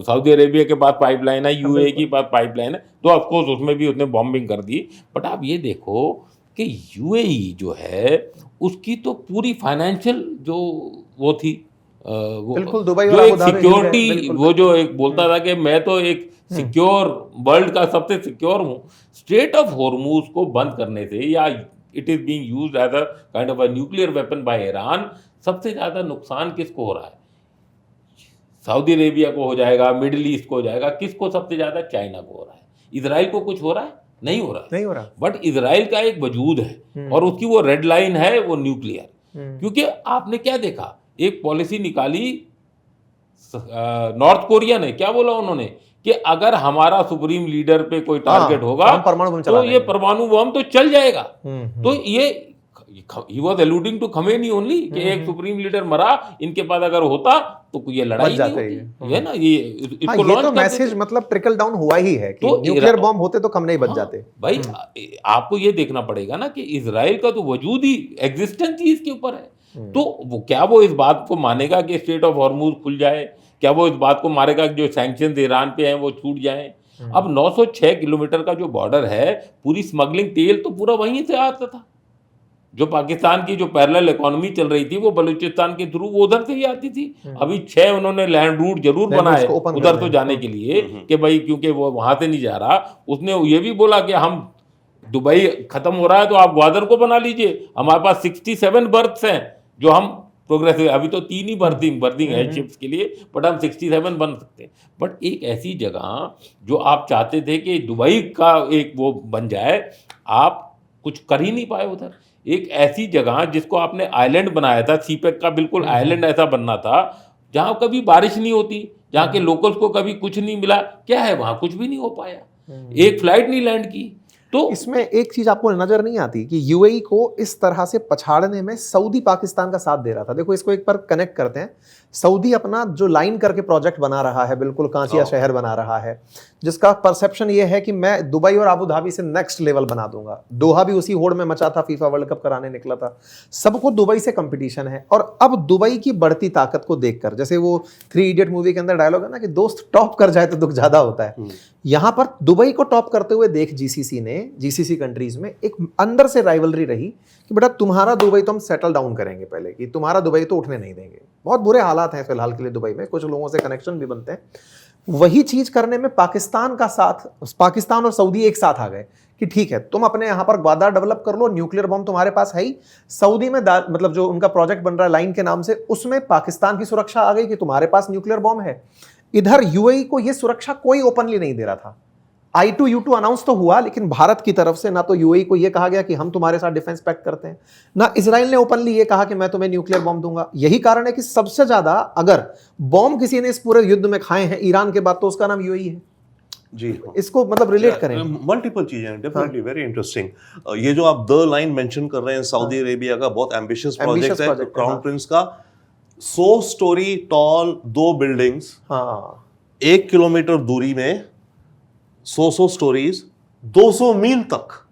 सऊदी अरेबिया के बाद पाइपलाइन है, यूएई की बाद पाइपलाइन है, तो ऑफकोर्स उसमें भी उसने बॉम्बिंग कर दी। बट आप ये देखो कि यूएई जो है उसकी तो पूरी फाइनेंशियल जो वो थी, वो बिल्कुल दुबई जो और एक अबू धाबी सिक्योरिटी, बिल्कुल, वो जो एक बोलता था कि मैं तो एक सिक्योर वर्ल्ड का सबसे सिक्योर हूँ, स्ट्रेट ऑफ हॉर्मुज को बंद करने से, या it is being used as a kind of a nuclear weapon by Iran, सबसे ज्यादा नुकसान किसको हो रहा है? सऊदी अरेबिया को हो जाएगा, मिडिल ईस्ट को हो जाएगा, किसको सबसे ज्यादा? चाइना को हो रहा है। इजराइल को कुछ हो रहा है? नहीं हो रहा है। नहीं हो रहा। बट इजराइल का एक वजूद है, और उसकी वो रेड लाइन है, वो न्यूक्लियर। क्योंकि आपने क्या देखा, एक पॉलिसी निकाली नॉर्थ कोरिया ने, क्या बोला उन्होंने कि अगर हमारा सुप्रीम लीडर पे कोई टारगेट होगा हम परमाणु बम चला तो ये परमाणु बम तो चल जाएगा। तो ये he was alluding to Khamenei only कि एक सुप्रीम लीडर मरा, इनके पास अगर होता तो ये लड़ाई नहीं होती। ये ना, ये इसको ये तो मैसेज मतलब ट्रिकल डाउन हुआ ही है कि तो न्यूक्लियर बॉम्ब होते तो कम नहीं बच जाते। भाई आपको ये देखना पड़ेगा ना कि इजराइल का तो वजूद ही, एग्जिस्टेंस ही इसके ऊपर है। तो वो क्या वो इस बात को मानेगा कि स्ट्रेट ऑफ हॉर्मुज खुल जाए? क्या वो इस बात को मानेगा कि जो सैंक्शंस ईरान पे हैं वो छूट जाएं? अब 906 किलोमीटर का जो बॉर्डर है, पूरी स्मगलिंग तेल तो पूरा वहीं से आता था। जो पाकिस्तान की जो पैरेलल इकोनॉमी चल रही थी वो बलूचिस्तान के थ्रू वो उधर से ही आती थी। अभी 6 उन्होंने लैंड रूट जरूर बनाए उधर तो जाने के लिए कि भाई क्योंकि वो वहां से नहीं जा रहा। उसने ये भी बोला कि हम दुबई खत्म हो रहा है तो आप ग्वादर को बना लीजिए, हमारे पास 67 बर्थ्स हैं जो हम प्रोग्रेसिव, अभी तो 3 ही बर्थिंग है शिप्स के लिए, बट हम 67 बन सकते हैं। बट एक ऐसी जगह जो आप चाहते थे कि दुबई का एक वो बन जाए, आप कुछ कर ही नहीं पाए उधर। एक ऐसी जगह जिसको आपने आइलैंड बनाया था, सीपेक का बिल्कुल आइलैंड ऐसा बनना था, जहां कभी बारिश नहीं होती, जहां के लोकल्स को कभी कुछ नहीं मिला। क्या है वहां? कुछ भी नहीं हो पाया, एक फ्लाइट नहीं लैंड की। तो इसमें एक चीज आपको नजर नहीं आती कि यूएई को इस तरह से पछाड़ने में सऊदी पाकिस्तान का साथ दे रहा था। देखो इसको एक बार कनेक्ट करते हैं। सऊदी अपना जो लाइन करके प्रोजेक्ट बना रहा है, बिल्कुल कांचिया शहर बना रहा है, जिसका परसेप्शन ये है कि मैं दुबई और अबू धाबी से नेक्स्ट लेवल बना दूंगा। दोहा भी उसी होड़ में मचा था, फीफा वर्ल्ड कप कराने निकला था। सबको दुबई से कंपटीशन है। और अब दुबई की बढ़ती ताकत को देखकर, जैसे वो 3 इडियट मूवी के अंदर डायलॉग है ना कि दोस्त टॉप कर जाए तो दुख ज्यादा होता है, यहां पर दुबई को टॉप करते हुए देख जीसीसी कंट्रीज में एक अंदर से राइवलरी रही कि बेटा तुम्हारा दुबई तो हम सेटल डाउन करेंगे पहले, कि तुम्हारा दुबई तो उठने नहीं देंगे। बहुत बुरे हालात हैं फिलहाल के लिए दुबई में, कुछ लोगों से कनेक्शन भी बनते हैं। वही चीज करने में पाकिस्तान का साथ, पाकिस्तान और सऊदी एक साथ आ गए कि ठीक है तुम अपने यहां पर ग्वादर डेवलप कर लो, न्यूक्लियर बम तुम्हारे पास है ही। सऊदी में मतलब जो उनका प्रोजेक्ट बन रहा है लाइन के नाम से, उसमें पाकिस्तान की सुरक्षा आ गई कि तुम्हारे पास न्यूक्लियर बम है। इधर यूएई को यह सुरक्षा कोई ओपनली नहीं दे रहा था। I2U2 अनाउंस तो हुआ, लेकिन भारत की तरफ से ना तो यूएई को यह कहा गया कि हम तुम्हारे साथ डिफेंस पैक्ट करते हैं, ना इजराइल ने ओपनली यह कहा कि मैं तुम्हें न्यूक्लियर बॉम्ब दूंगा। यही कारण है कि सबसे ज्यादा अगर बॉम्ब किसी ने इस पूरे युद्ध में खाए हैं ईरान के बाद, तो उसका नाम यूएई है। जी इसको मतलब रिलेट करें। मल्टीपल चीजें, डेफिनेटली वेरी इंटरेस्टिंग। ये जो आप द लाइन मेंशन कर रहे हैं, सऊदी अरेबिया का बहुत एम्बिशियस प्रोजेक्ट है, क्राउन प्रिंस का 100 स्टोरी टॉल 2 बिल्डिंग्स, हाँ 1 किलोमीटर दूरी में 100 स्टोरीज, 200 मील तक।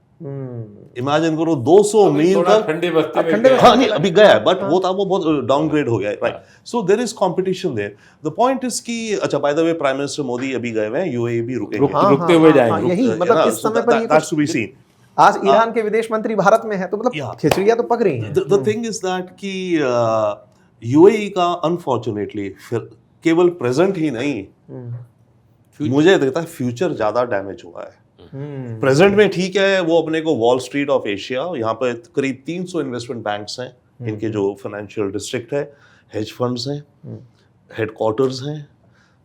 इमेजिन करो 200 मील तक। ठंडे बस्ते में ठंडे गए। हाँ नहीं अभी गया है, बट वो था, वो बहुत डाउनग्रेड हो गया है, right. So there is competition there. The point is कि अच्छा, by the way prime minister Modi अभी गए हुए हैं, यूएई भी रुकेंगे, रुकते हुए जाएंगे। यही मतलब इस समय पर ये दैट्स टू बी सीन। आज ईरान के विदेश मंत्री भारत में है, तो मतलब खिचड़ियां तो पक रही हैं। द थिंग इज दैट कि यूएई का अनफॉर्चुनेटली फिर केवल प्रेजेंट ही नहीं, मुझे लगता है फ्यूचर ज्यादा डैमेज हुआ है। प्रेजेंट में ठीक है, वो अपने को वॉल स्ट्रीट ऑफ एशिया, यहाँ पे करीब 300 इन्वेस्टमेंट बैंक्स हैं, इनके जो फाइनेंशियल डिस्ट्रिक्ट है, हेज फंड्स हैं, हेडक्वार्टर्स हैं,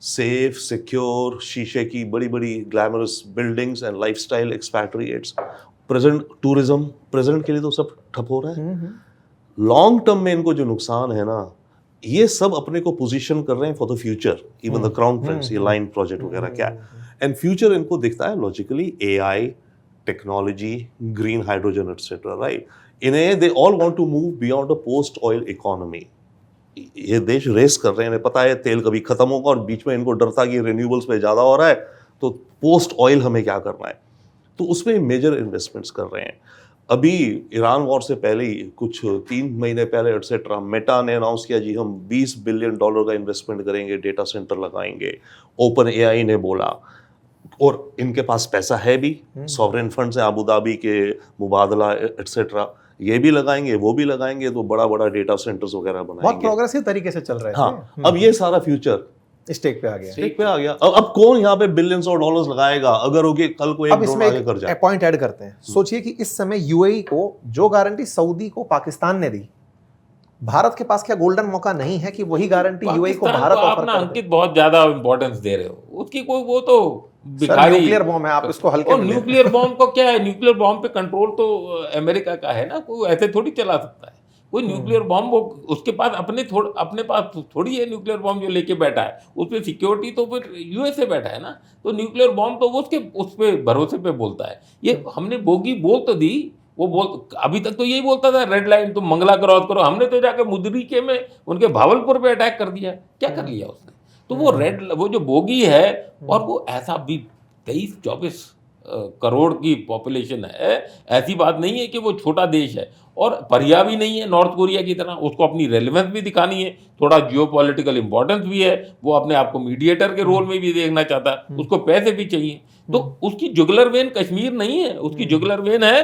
सेफ सिक्योर शीशे की बड़ी बड़ी glamorous buildings and lifestyle expatriates. Present tourism present के लिए तो सब ठप हो रहा है। लॉन्ग टर्म में इनको जो नुकसान है ना, ये सब अपने को पोजीशन कर रहे हैं for the future. Even the crown prince, ये लाइन प्रोजेक्ट वगैरह क्या है, एंड फ्यूचर इनको दिखता है logically AI, technology, green hydrogen etcetera, right. इन्हें they all want to move beyond a post oil economy. ये देश रेस कर रहे हैं, इन्हें पता है तेल कभी खत्म होगा, और बीच में इनको डर था कि रिन्यूएबल्स पे ज्यादा हो रहा है, तो पोस्ट ऑयल हमें क्या करना है, तो उसमें मेजर इन्वेस्टमेंट्स कर रहे हैं। अभी ईरान वॉर से पहले ही कुछ 3 महीने पहले एटसेट्रा, मेटा ने अनाउंस किया जी हम $20 बिलियन का इन्वेस्टमेंट करेंगे, डेटा सेंटर लगाएंगे। ओपन एआई ने बोला, और इनके पास पैसा है भी, सॉवरेन फंड्स हैं, अबू धाबी के मुबादला एटसेट्रा, ये भी लगाएंगे, वो भी लगाएंगे, तो बड़ा बड़ा डेटा सेंटर्स वगैरह बनाएंगे। बहुत प्रोग्रेसिव तरीके से चल रहे हैं। हाँ, अब ये सारा फ्यूचर स्टेक पे आ गया। स्टेक पे आ गया। अब कौन यहाँ पे बिलियंस ऑफ डॉलर्स लगाएगा अगर वो कल को एक ड्रोन आगे कर जाए। पॉइंट ऐड करते हैं। सोचिए कि इस समय यूएई को जो गारंटी सऊदी को पाकिस्तान ने दी, भारत के पास क्या गोल्डन मौका नहीं है कि वही गारंटी यूएई को भारत ऑफर करे? अंकित बहुत ज्यादा इंपॉर्टेंस दे रहे हो उसकी, कोई वो तो भिखारी न्यूक्लियर बॉम्ब है, आप इसको हल्के में न्यूक्लियर बॉम्ब को क्या है, न्यूक्लियर बॉम्ब पे कंट्रोल तो अमेरिका का है ना, कोई ऐसे थोड़ी चला सकता है कोई न्यूक्लियर बॉम्ब। वो उसके पास अपने पास थोड़ी है न्यूक्लियर बॉम्ब जो लेके बैठा है, उस पर सिक्योरिटी तो फिर यूएसए बैठा है ना, तो न्यूक्लियर बॉम्ब तो वो उसके उस पर भरोसे पे बोलता है। ये हमने बोगी बोल तो दी, वो बोल अभी तक तो यही बोलता था रेड लाइन तुम मंगला क्रॉस करो, हमने तो जाकर मुदरिके में उनके भावलपुर पे अटैक कर दिया, क्या कर लिया उसने? तो वो जो बोगी है, और वो ऐसा भी 23-24 करोड़ की पॉपुलेशन है, ऐसी बात नहीं है कि वो छोटा देश है, और परिया भी नहीं है नॉर्थ कोरिया की तरह, उसको अपनी रेलेवेंस भी दिखानी है, थोड़ा जियोपॉलिटिकल इंपॉर्टेंस भी है, वो अपने आप को मीडिएटर के रोल में भी देखना चाहता है, उसको पैसे भी चाहिए। तो उसकी जुगलर वेन कश्मीर नहीं है, उसकी जुगलर वेन है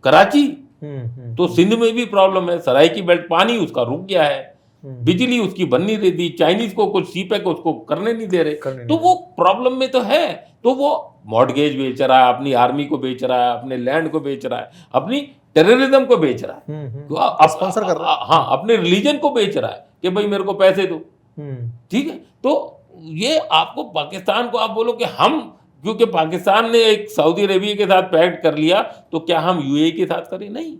कराची। तो सिंध में भी प्रॉब्लम है, सराय की बेल्ट पानी उसका रुक गया है, बिजली उसकी बन नहीं रही थी, चाइनीज को कुछ सीपैक उसको करने नहीं दे रहे, तो वो प्रॉब्लम में तो है। तो वो मॉर्गेज बेच रहा है, अपनी आर्मी को बेच रहा है, अपने लैंड को बेच रहा है, अपनी टेररिज्म को बेच रहा है, स्पॉन्सर कर रहा है, हाँ अपने रिलीजन को बेच रहा है कि भाई मेरे को पैसे दो। ठीक है, तो ये आपको पाकिस्तान को आप बोलो कि हम, क्योंकि पाकिस्तान ने एक सऊदी अरेबिया के साथ पैक्ट कर लिया, तो क्या हम यूएई के साथ करें? नहीं,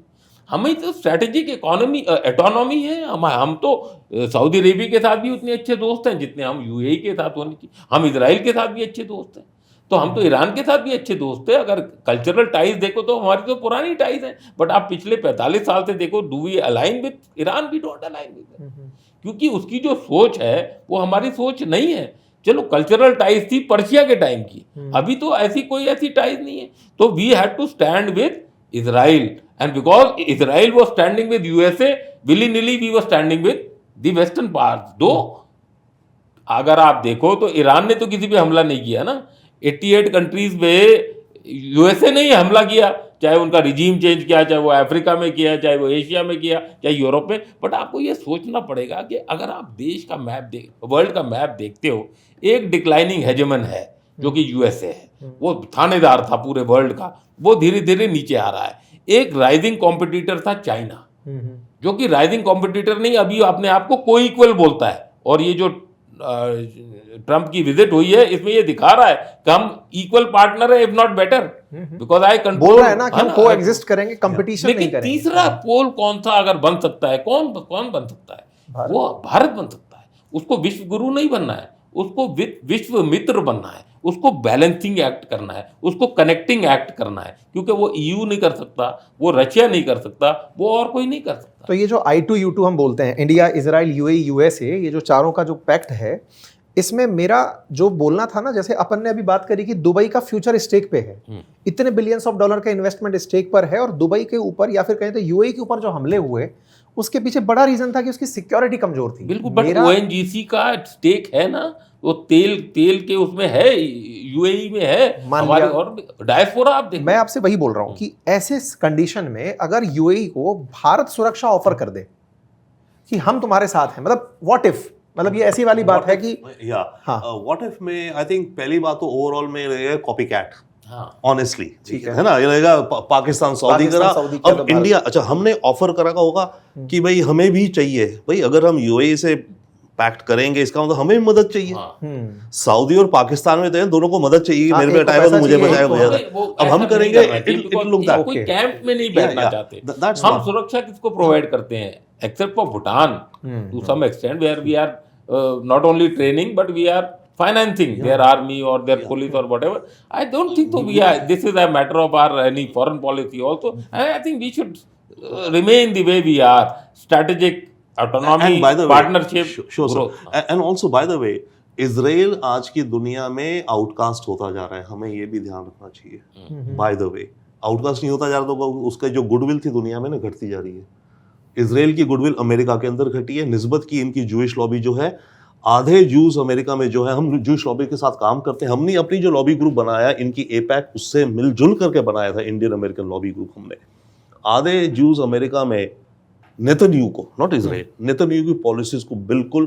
हमें तो स्ट्रैटेजिक एटोनॉमी है। हम तो सऊदी अरेबिया के साथ भी उतने अच्छे दोस्त हैं जितने हम यूएई के साथ होने की, हम इजराइल के साथ भी अच्छे दोस्त हैं, तो हम तो ईरान के साथ भी अच्छे दोस्त हैं। अगर कल्चरल टाइज देखो तो हमारी तो पुरानी टाइज हैं, बट आप पिछले 45 साल से देखो, do we align with Iran? We don't align with, क्योंकि उसकी जो सोच है वो हमारी सोच नहीं है। चलो कल्चरल टाइज थी पर्शिया के टाइम की, अभी तो ऐसी टाइज नहीं है। तो we had to stand with Israel, and because Israel was standing with USA, willy nilly we was standing with the western part. Though अगर आप देखो तो ईरान ने तो किसी पे हमला नहीं किया ना, 88 कंट्रीज पे यूएसए ने ही हमला किया, चाहे उनका रिजीम चेंज किया, चाहे वो अफ्रीका में किया, चाहे वो एशिया में किया, चाहे यूरोप में। बट आपको ये सोचना पड़ेगा कि अगर आप देश का मैप वर्ल्ड का मैप देखते हो, एक डिक्लाइनिंग हेजेमन है जो कि यूएसए है, वो थानेदार था पूरे वर्ल्ड का, वो धीरे धीरे नीचे आ रहा है। एक राइजिंग कॉम्पिटिटर था चाइना, जो कि राइजिंग कॉम्पिटिटर नहीं, अभी अपने आप को को इक्वल बोलता है। और ये जो ट्रंप की विजिट हुई है, इसमें ये दिखा रहा है कि हम इक्वल पार्टनर है, if not better, because I control, बोल रहा है ना कि हम कोएग्जिस्ट करेंगे, कंपटीशन नहीं करेंगे। तीसरा पोल कौन सा अगर बन सकता है, कौन बन सकता है? वो भारत बन सकता है। उसको विश्व गुरु नहीं बनना है, उसको विश्व मित्र बनना है, उसको बैलेंसिंग एक्ट करना है, उसको कनेक्टिंग एक्ट करना है, क्योंकि वो ईयू नहीं कर सकता, वो रशिया नहीं कर सकता, वो और कोई नहीं कर सकता। तो ये जो I2U2 हम बोलते हैं, इंडिया, इजराइल, यूएई, यूएसए, ये जो चारों का जो पैक्ट है, इसमें मेरा जो बोलना था ना, जैसे अपन ने अभी बात करी कि दुबई का फ्यूचर स्टेक पे है, इतने बिलियंस ऑफ डॉलर का इन्वेस्टमेंट स्टेक पर है, और दुबई के ऊपर या फिर कहें तो यूएई के ऊपर जो हमले हुए, उसके पीछे बड़ा रीजन था कि उसकी सिक्योरिटी कमजोर थी। बिल्कुल, बट ओएनजीसी का स्टेक है ना, वो तेल के उसमें है, यूएई में है, हमारे और डायस्पोरा। आप देखो, मैं आपसे वही बोल रहा हूं कि ऐसे कंडीशन में अगर यूएई को भारत सुरक्षा ऑफर कर दे कि हम तुम्हारे साथ हैं, मतलब व्हाट इफ, मतलब ये ऐसी वाली बात है कि व्हाट इफ में आई थिंक पहली बात तो ओवरऑल में रहेगा कॉपी कैट, ऑनेस्टली, ठीक है ना, ये रहेगा पाकिस्तान सऊदी करा, अब इंडिया, अच्छा हमने ऑफर करा का होगा कि भाई हमें भी चाहिए, भाई अगर हम यूएई से पैक्ट करेंगे इसका मतलब हमें भी मदद चाहिए। सऊदी और पाकिस्तान में तो है, दोनों को मदद चाहिए, मेरे पे अटाएगा तो मुझे बचाएगा, अब हम करेंगे, इट लुक दैट, कोई कैंप में नहीं बैठना चाहते। हम सुरक्षा किसको प्रोवाइड करते हैं, except for Bhutan to some extent, where we are not only training but we are financing their army or their police or whatever. I don't think so. This is a matter of our any foreign policy also. I think we should remain the way we are, strategic autonomy, and by the partnership, way, sure, growth. And also by the way, Israel आज की दुनिया में outcast होता जा रहा है, हमें ये भी ध्यान रखना चाहिए। बाय द वे, आउटकास्ट नहीं होता जा रहा तो उसका जो गुडविल थी दुनिया में ना घटती जा रही है। इजराइल की गुडविल अमेरिका के अंदर घटी है, निस्बत की इनकी जूइश लॉबी जो है, आधे जूस अमेरिका में जो है, हम जूइश लॉबी के साथ काम करते हैं, हमने अपनी जो लॉबी ग्रुप बनाया इनकी एपैक, उससे मिलजुल करके बनाया था इंडियन अमेरिकन लॉबी ग्रुप। हमने आधे जूस अमेरिका में नेतन्याहू को, नॉट इजराइल, नेतन्याहू की पॉलिसीज को बिल्कुल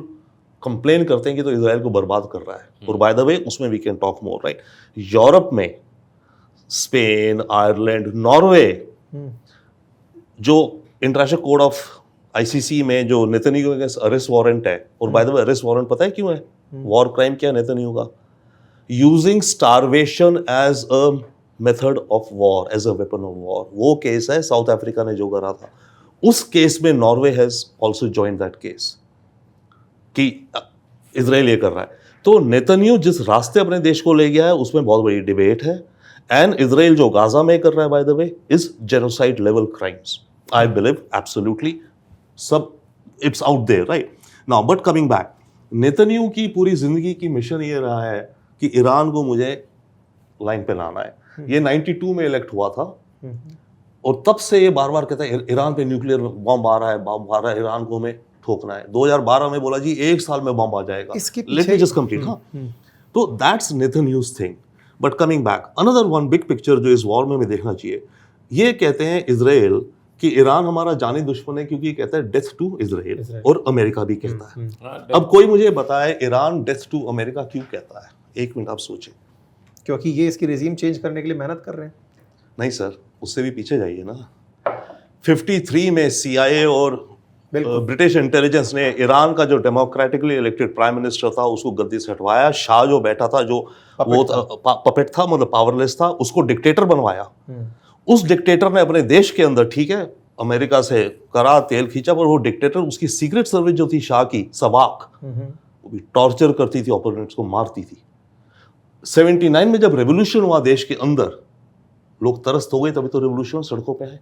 कंप्लेन करते हैं कि तो इजराइल को बर्बाद कर रहा है। और बाय द वे उसमें we can talk more, right. Europe में स्पेन, आयरलैंड, नॉर्वे, जो इंटरनेशनल कोड ऑफ आईसीसी में जो नेतन्याहू के अगेंस्ट अरेस्ट वारंट है, और by the way arrest warrant पता है क्यों है? वॉर क्राइम क्या है नेतन्याहू का? Using starvation as a method of war, as a weapon of war. वो केस है साउथ अफ्रीका ने जो करा था, उस केस में Norway has also joined that case कि इजराइल ये कर रहा है। तो नेतन्याहू जिस रास्ते अपने देश को ले गया है उसमें बहुत बड़ी डिबेट है। एंड इजराइल जो गाजा में कर रहा है bye the way is genocide level crimes, I believe absolutely, सब it's out there, right? Now, but coming back, Netanyahu की पूरी जिंदगी की मिशन ये रहा है कि ईरान को मुझे लाइन पे लाना है। ये 92 में इलेक्ट हुआ था, और तब से ये बार बार कहता है ईरान पे न्यूक्लियर बम आ रहा है, ईरान को हमें ठोकना है। 2012 में बोला जी 1 साल में बम आ जाएगा, लेट मी जस्ट कंप्लीट। हाँ, तो that's Netanyahu's thing. But coming back, another one big picture जो इस वॉर में हमें देखना चाहिए, ये कहते हैं इजराइल कि ईरान हमारा जानी दुश्मन है, क्योंकि कहता है डेथ टू इजराइल, और अमेरिका भी कहता है। अब कोई मुझे बताए ईरान डेथ टू अमेरिका क्यों कहता है? 1 मिनट आप सोचें। क्योंकि ये इसकी रिजीम चेंज करने के लिए मेहनत कर रहे हैं। नहीं सर, उससे भी पीछे जाइए ना। 53 में CIA और ब्रिटिश इंटेलिजेंस ने ईरान का जो डेमोक्रेटिकली इलेक्टेड प्राइम मिनिस्टर था उसको गद्दी से हटवाया। शाह जो बैठा था, जो वो पपेट था, मतलब पावरलेस था, उसको डिक्टेटर बनवाया। उस डिक्टेटर ने अपने देश के अंदर, ठीक है, अमेरिका से करा, तेल खींचा, पर वो डिक्टेटर, उसकी सीक्रेट सर्विस जो थी शाह की, सबाक, वो भी टॉर्चर करती थी, ओपोनेंट्स को मारती थी। 79 में जब रेवोल्यूशन हुआ देश के अंदर, लोग तरस हो गए, तभी तो रेवोल्यूशन सड़कों पे है।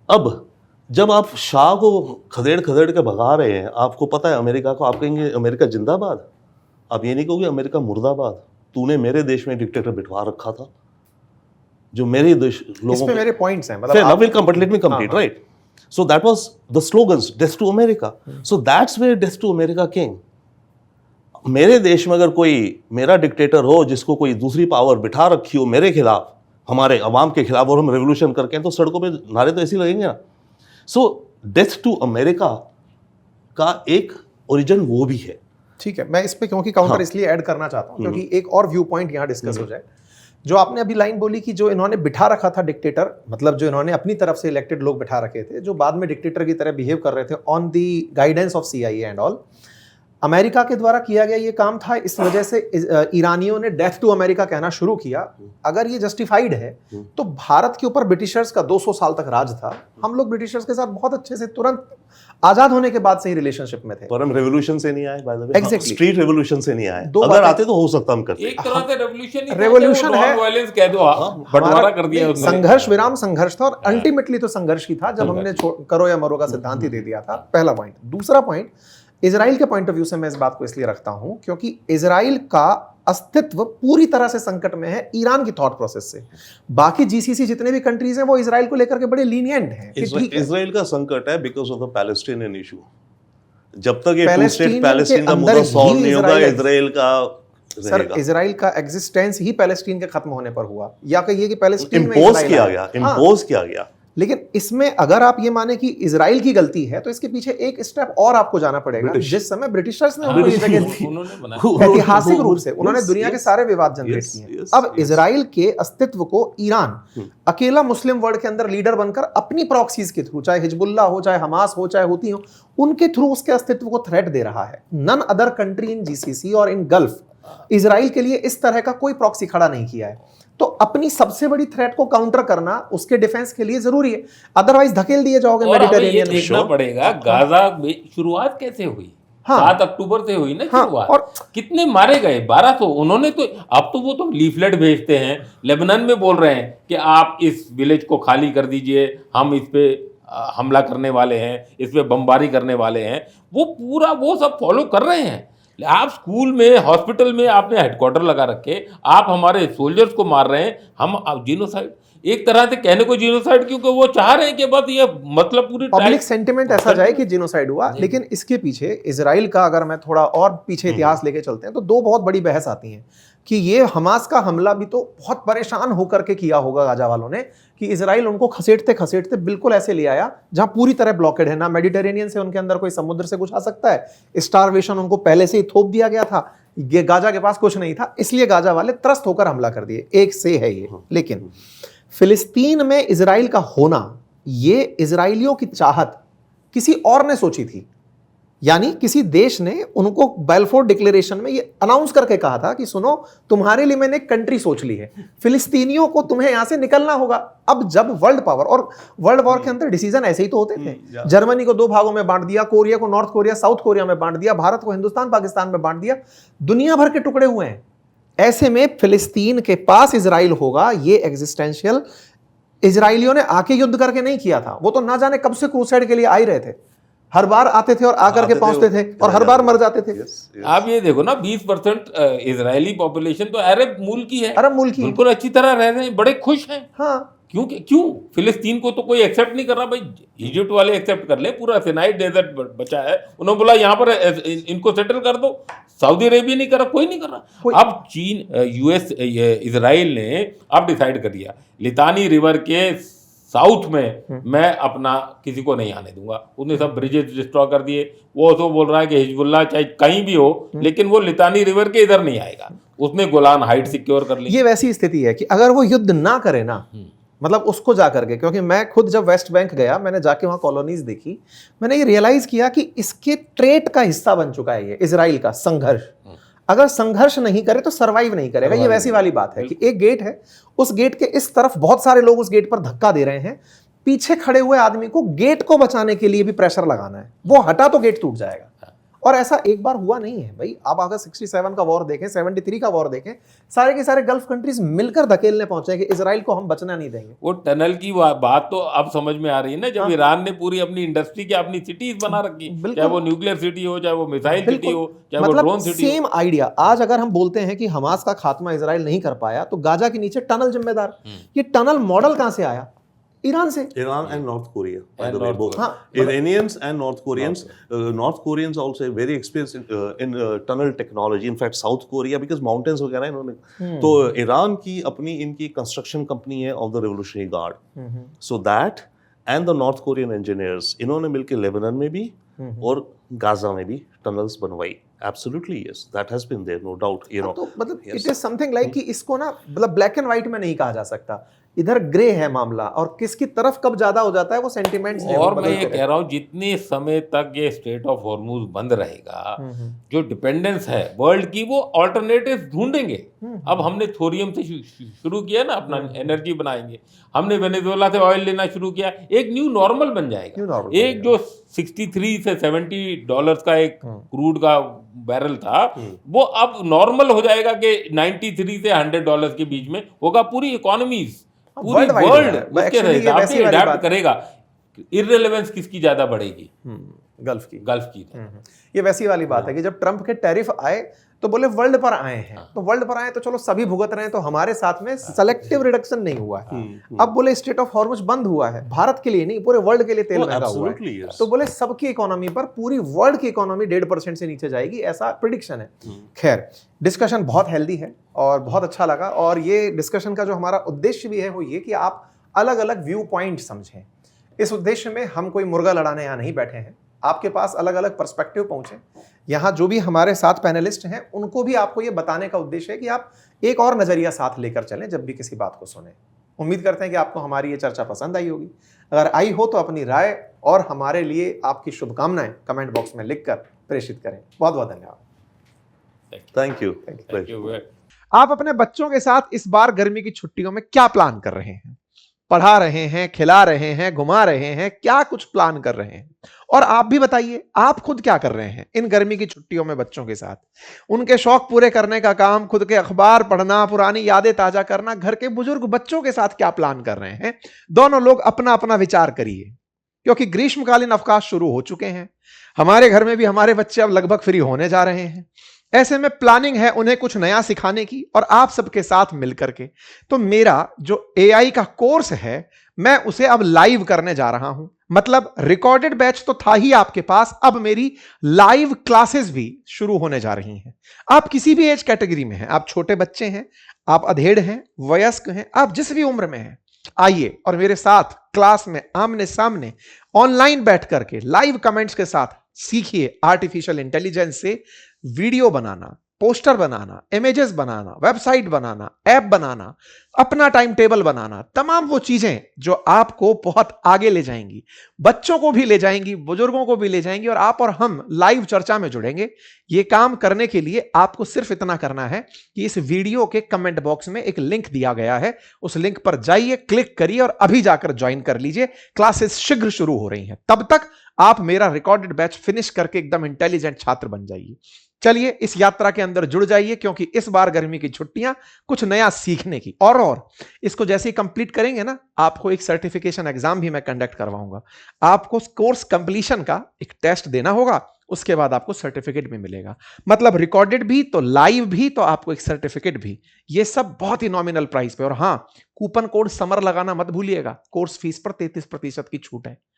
अब जब आप शाह को खदेड़ के भगा रहे हैं, आपको पता है अमेरिका को, आप कहेंगे अमेरिका जिंदाबाद, आप ये नहीं कहोगे अमेरिका मुर्दाबाद। तूने मेरे देश में डिक्टेटर बिठवा रखा था, जो मेरे देश लोगों इसमें मेरे पॉइंट्स हैं, मतलब I will let me complete, right? So that was the slogans, death to America. So that's where death to America came. मेरे देश में अगर कोई मेरा डिक्टेटर हो, जिसको कोई दूसरी पावर बिठा रखी हो मेरे खिलाफ, हमारे अवाम के खिलाफ, और हम रेवोल्यूशन करके, तो सड़कों पे नारे तो ऐसे लगेंगे ना। सो डेथ टू अमेरिका का एक ओरिजिन वो भी है। ठीक है, मैं इस पे क्योंकि काउंटर इसलिए ऐड करना चाहता हूँ क्योंकि एक और व्यू पॉइंट यहाँ डिस्कस हो जाए। जो आपने अभी लाइन बोली कि जो इन्होंने बिठा रखा था डिक्टेटर, मतलब जो इन्होंने अपनी तरफ से इलेक्टेड लोग बिठा रखे थे, जो बाद में डिक्टेटर की तरह बिहेव कर रहे थे on the guidance of CIA and all. America के द्वारा किया गया ये काम था, इस वजह से ईरानियों ने डेथ टू अमेरिका कहना शुरू किया। अगर ये जस्टिफाइड है तो भारत के ऊपर ब्रिटिशर्स का 200 साल तक राज था। हम लोग ब्रिटिशर्स के साथ बहुत अच्छे से तुरंत आजाद होने के बाद से ही रिलेशनशिप में थे। पर हम रेवोल्यूशन से नहीं आए, bye the way. Exactly. Street revolution से नहीं आए। दो अगर बातें- आते तो हो सकता हम करते। एक तरह से रेवोल्यूशन रेवोल्यूशन है, वायलेंस कह दो, बंटवारा कर दिया उसने। संघर्ष विराम संघर्ष था, और अल्टीमेटली तो संघर्ष ही था जब हमने करो या मरो का सिद्धांत ही दे दिया था। पहला पॉइंट। दूसरा पॉइंट, इजराइल के पॉइंट ऑफ व्यू से मैं इस बात को इसलिए रखता हूं क्योंकि इजराइल का अस्तित्व पूरी तरह से संकट में है ईरान की थॉट प्रोसेस से। बाकी जीसीसी जितने भी कंट्रीज हैं वो इजराइल को लेकर के बड़े लीनियंट हैं कि ठीक है। इजराइल का संकट है because of the Palestinian issue. जब तक ये टू पैलेस्टीन स्टेट के पैलेस्टीन का अंदर मुद्दा सॉल्व ही नहीं होगा, इजराइल- इजराइल का सर, रहेगा। इजराइल का एग्जिस्टेंस ही पैलेस्टीन के खत्म होने पर हुआ, या कहिए कि पैलेस्टीन में इम्पोज इजराइल किया आया। गया, हाँ, इम्पोज किया गया। लेकिन इसमें अगर आप ये माने कि इजराइल की गलती है तो इसके पीछे एक स्टेप और आपको जाना पड़ेगा। ब्रिटिश। जिस समय ब्रिटिशर्स ने उनको ये जगह दी, उन्होंने बनाया। ऐतिहासिक रूप से उन्होंने Yes, दुनिया के yes. सारे विवाद जनरेट Yes, किए। yes, अब yes. इजराइल के अस्तित्व को ईरान अकेला मुस्लिम वर्ल्ड के अंदर लीडर बनकर अपनी प्रॉक्सीज के थ्रू, चाहे हिजबुल्लाह हो, चाहे हमास हो, चाहे हुती हो, उनके थ्रू उसके अस्तित्व को थ्रेट दे रहा है। None other country in GCC और इन गल्फ इजराइल के लिए इस तरह का कोई प्रॉक्सी खड़ा नहीं किया है। तो अपनी सबसे बड़ी थ्रेट को काउंटर करना उसके डिफेंस के लिए जरूरी है, अदरवाइज धकेल दिए जाओगे और हमें ये मेडिटेरेनियन में। देखना पड़ेगा गाजा में शुरुआत कैसे हुई। हाँ। 7 अक्टूबर से हुई ना हाँ, शुरुआत। और कितने मारे गए? 1200। उन्होंने तो अब तो वो तो लीफलेट भेजते हैं, लेबनान में बोल रहे हैं कि आप इस विलेज को खाली कर दीजिए, हम इस पे हमला करने वाले हैं, इस पे बमबारी करने वाले हैं। वो पूरा वो सब फॉलो कर रहे हैं। आप स्कूल में, हॉस्पिटल में आपने हेडक्वार्टर लगा रखे, आप हमारे सोल्जर्स को मार रहे हैं। हम जीनोसाइड, एक तरह से कहने को जीनोसाइड, क्योंकि वो चाह रहे हैं कि बस ये मतलब पूरी पब्लिक सेंटिमेंट ऐसा जाए कि जिनोसाइड हुआ। लेकिन इसके पीछे इजराइल का, अगर मैं थोड़ा और पीछे इतिहास लेके चलते हैं तो दो बहुत बड़ी बहस आती हैं कि ये हमास का हमला भी तो बहुत परेशान होकर के किया होगा गाजा वालों ने, कि इजराइल उनको खसेटते खसेटते बिल्कुल ऐसे ले आया जहां पूरी तरह ब्लॉकेड है, ना मेडिटेरेनियन से उनके अंदर कोई समुद्र से कुछ आ सकता है, स्टारवेशन उनको पहले से ही थोप दिया गया था, ये गाजा के पास कुछ नहीं था, इसलिए गाजा वाले त्रस्त होकर हमला कर दिए। एक से है ये। लेकिन फिलिस्तीन में इजराइल का होना, ये इजराइलियों की चाहत किसी और ने सोची थी। यानी किसी देश ने उनको बैलफोर डिक्लेरेशन में ये अनाउंस करके कहा था कि सुनो, तुम्हारे लिए मैंने एक कंट्री सोच ली है, फिलिस्तीनियों को तुम्हें यहां से निकलना होगा। अब जब वर्ल्ड पावर, और वर्ल्ड वॉर के अंदर डिसीजन ऐसे ही तो होते थे, जर्मनी को 2 भागों में बांट दिया, कोरिया को नॉर्थ कोरिया, साउथ कोरिया में बांट दिया, भारत को हिंदुस्तान पाकिस्तान में बांट दिया, दुनिया भर के टुकड़े हुए हैं। ऐसे में फिलिस्तीन के पास इजराइल होगा, ये एग्जिस्टेंशियल इजराइलियों ने आके युद्ध करके नहीं किया था। वो तो ना जाने कब से क्रूसेड के लिए आ ही रहे थे, हर बार आते थे और आकर के पहुंचते थे और हर बार मर जाते थे। आप ये देखो ना, 20% इजरायली पॉपुलेशन तो अरब मूल की है, अरब मूल की है। बिल्कुल अच्छी तरह रह रहे हैं, बड़े खुश हैं। हाँ, क्यों फिलिस्तीन को तो कोई एक्सेप्ट नहीं कर रहा। भाई इजिप्ट वाले एक्सेप्ट कर ले, पूरा सिनाई डेजर्ट बचा है, उन्होंने बोला यहाँ पर इनको सेटल कर दो। सऊदी अरेबिया नहीं कर रहा, कोई नहीं कर रहा। अब चीन, यूएस, इजराइल ने अब डिसाइड कर दिया, लितानी रिवर के साउथ में मैं अपना किसी को नहीं आने दूंगा। उसने सब ब्रिजेस डिस्ट्रॉय कर दिए। वो तो बोल रहा है कि हिजबुल्लाह चाहे कहीं भी हो, लेकिन वो लितानी रिवर के इधर नहीं आएगा। उसने गोलान हाइट सिक्योर कर ली। ये वैसी स्थिति है कि अगर वो युद्ध ना करे ना, मतलब उसको जा करके, क्योंकि मैं खुद जब वेस्ट बैंक गया, मैंने जाके वहां कॉलोनीज देखी, मैंने ये रियलाइज किया कि इसके ट्रेट का हिस्सा बन चुका है ये इजराइल का संघर्ष। अगर संघर्ष नहीं करे तो सरवाइव नहीं करेगा। ये वैसी वाली बात है कि एक गेट है, उस गेट के इस तरफ बहुत सारे लोग उस गेट पर धक्का दे रहे हैं, पीछे खड़े हुए आदमी को गेट को बचाने के लिए भी प्रेशर लगाना है। वो हटा तो गेट टूट जाएगा। और ऐसा एक बार हुआ नहीं है भाई। आप अगर 67 का वॉर देखें, 73 का वॉर देखें, सारे के सारे गल्फ कंट्रीज मिलकर धकेलने पहुंचे कि इजराइल को हम बचना नहीं देंगे। वो टनल की बात तो अब समझ में आ रही है ना, जब ईरान ने पूरी अपनी इंडस्ट्री की अपनी सिटीज बना रखी, चाहे वो न्यूक्लियर सिटी हो, चाहे वो मिसाइल सिटी हो, चाहे वो ड्रोन सिटी हो। Same idea. आज अगर हम बोलते हैं कि हमास का खात्मा इजराइल नहीं कर पाया तो गाजा के नीचे टनल जिम्मेदार। ये टनल मॉडल कहां से आया? ईरान से। Iran and North Korea, by the way, both. हाँ, Iranians and North Koreans. North Koreans also very experienced in tunnel technology. In fact, South Korea because mountains वगैरह इन्होंने। तो ईरान की अपनी इनकी कंस्ट्रक्शन कंपनी है of the revolutionary guard. So that and the North Korean engineers, इन्होंने मिलकर Lebanon में भी और गाजा में भी टनल्स बनवाई। Absolutely yes, that has been there, no doubt. You know, तो मतलब इट इज समथिंग लाइक कि इसको ना, मतलब ब्लैक एंड व्हाइट में नहीं कहा जा सकता। इधर ग्रे है मामला, और किसकी तरफ कब ज्यादा हो जाता है वो सेंटिमेंट्स ने और मैं बदलते ये रहते कह रहा हूँ जितने समय तक ये स्ट्रेट ऑफ हॉर्मूज बंद रहेगा, जो डिपेंडेंस है वर्ल्ड की, वो ऑल्टरनेटिव ढूंढेंगे। अब हमने थोरियम से शुरू किया ना, अपना एनर्जी बनाएंगे, हमने वेनेजुएला से ऑयल लेना शुरू किया, एक न्यू नॉर्मल बन जाएगा। एक जो 63 से $70 का एक क्रूड का बैरल था, वो अब नॉर्मल हो जाएगा कि 93 से $100 के बीच में होगा। पूरी इकोनॉमीज, पूरी worldwide वर्ल्ड है। उसके Actually ये हिसाब वैसी से वाली अडेप्ट बात है। करेगा। इररिलेवेंस किसकी ज्यादा बढ़ेगी? गल्फ की। गल्फ की। ये वैसी वाली बात है कि जब ट्रंप के टैरिफ आए तो बोले वर्ल्ड पर आए हैं, तो वर्ल्ड पर आए तो चलो सभी भुगत रहे हैं, तो हमारे साथ में सेलेक्टिव रिडक्शन नहीं हुआ है। अब बोले स्ट्रेट ऑफ हॉर्मुज बंद हुआ है, भारत के लिए नहीं पूरे वर्ल्ड के लिए तेल महंगा हुआ है, तो बोले सबकी इकोनॉमी पर, पूरी वर्ल्ड की इकोनॉमी 1.5% से नीचे जाएगी, ऐसा प्रिडिक्शन है। खैर, डिस्कशन बहुत हेल्दी है और बहुत अच्छा लगा, और ये डिस्कशन का जो हमारा उद्देश्य भी है वो ये कि आप अलग अलग व्यू पॉइंट समझें। इस उद्देश्य में हम कोई मुर्गा लड़ाने यहाँ नहीं बैठे हैं, आपके पास अलग अलग पर्सपेक्टिव पहुंचे। यहाँ जो भी हमारे साथ पैनलिस्ट हैं उनको भी आपको ये बताने का उद्देश्य है कि आप एक और नजरिया साथ लेकर चलें जब भी किसी बात को सुने। उम्मीद करते हैं कि आपको हमारी ये चर्चा पसंद आई होगी। अगर आई हो तो अपनी राय और हमारे लिए आपकी शुभकामनाएं कमेंट बॉक्स में लिखकर प्रेषित करें। बहुत बहुत धन्यवाद। Thank you. Thank you. आप अपने बच्चों के साथ इस बार गर्मी की छुट्टियों में क्या प्लान कर रहे हैं? पढ़ा रहे हैं, खिला रहे हैं, घुमा रहे हैं, क्या कुछ प्लान कर रहे हैं? और आप भी बताइए आप खुद क्या कर रहे हैं इन गर्मी की छुट्टियों में बच्चों के साथ? उनके शौक पूरे करने का काम, खुद के अखबार पढ़ना, पुरानी यादें ताजा करना, घर के बुजुर्ग बच्चों के साथ क्या प्लान कर रहे हैं? दोनों लोग अपना अपना विचार करिए, क्योंकि ग्रीष्मकालीन अवकाश शुरू हो चुके हैं। हमारे घर में भी हमारे बच्चे अब लगभग फ्री होने जा रहे हैं। ऐसे में प्लानिंग है उन्हें कुछ नया सिखाने की, और आप सबके साथ मिलकर के। तो मेरा जो AI का कोर्स है मैं उसे अब लाइव करने जा रहा हूं। मतलब रिकॉर्डेड बैच तो था ही आपके पास, अब मेरी लाइव क्लासेस भी शुरू होने जा रही हैं। आप किसी भी एज कैटेगरी में हैं, आप छोटे बच्चे हैं, आप अधेड़ हैं, वयस्क हैं, आप जिस भी उम्र में हैं, आइए और मेरे साथ क्लास में आमने सामने ऑनलाइन बैठ करके लाइव कमेंट्स के साथ सीखिए आर्टिफिशियल इंटेलिजेंस से वीडियो बनाना, पोस्टर बनाना, इमेजेस बनाना, वेबसाइट बनाना, ऐप बनाना, अपना टाइम टेबल बनाना, तमाम वो चीजें जो आपको बहुत आगे ले जाएंगी, बच्चों को भी ले जाएंगी, बुजुर्गों को भी ले जाएंगी, और आप और हम लाइव चर्चा में जुड़ेंगे। ये काम करने के लिए आपको सिर्फ इतना करना है कि इस वीडियो के कमेंट बॉक्स में एक लिंक दिया गया है, उस लिंक पर जाइए, क्लिक करिए और अभी जाकर ज्वाइन कर लीजिए। क्लासेस शीघ्र शुरू हो रही हैं, तब तक आप मेरा रिकॉर्डेड बैच फिनिश करके एकदम इंटेलिजेंट छात्र बन जाइए। चलिए इस यात्रा के अंदर जुड़ जाइए, क्योंकि इस बार गर्मी की छुट्टियां कुछ नया सीखने की, और इसको जैसे ही कंप्लीट करेंगे ना, आपको एक सर्टिफिकेशन एग्जाम भी मैं कंडक्ट करवाऊंगा। आपको कोर्स कंप्लीशन का एक टेस्ट देना होगा, उसके बाद आपको सर्टिफिकेट भी मिलेगा। मतलब रिकॉर्डेड भी तो लाइव भी तो आपको एक सर्टिफिकेट भी, ये सब बहुत ही नॉमिनल प्राइस पे। और हां, कूपन कोड समर लगाना मत भूलिएगा, कोर्स फीस पर 33% की छूट है।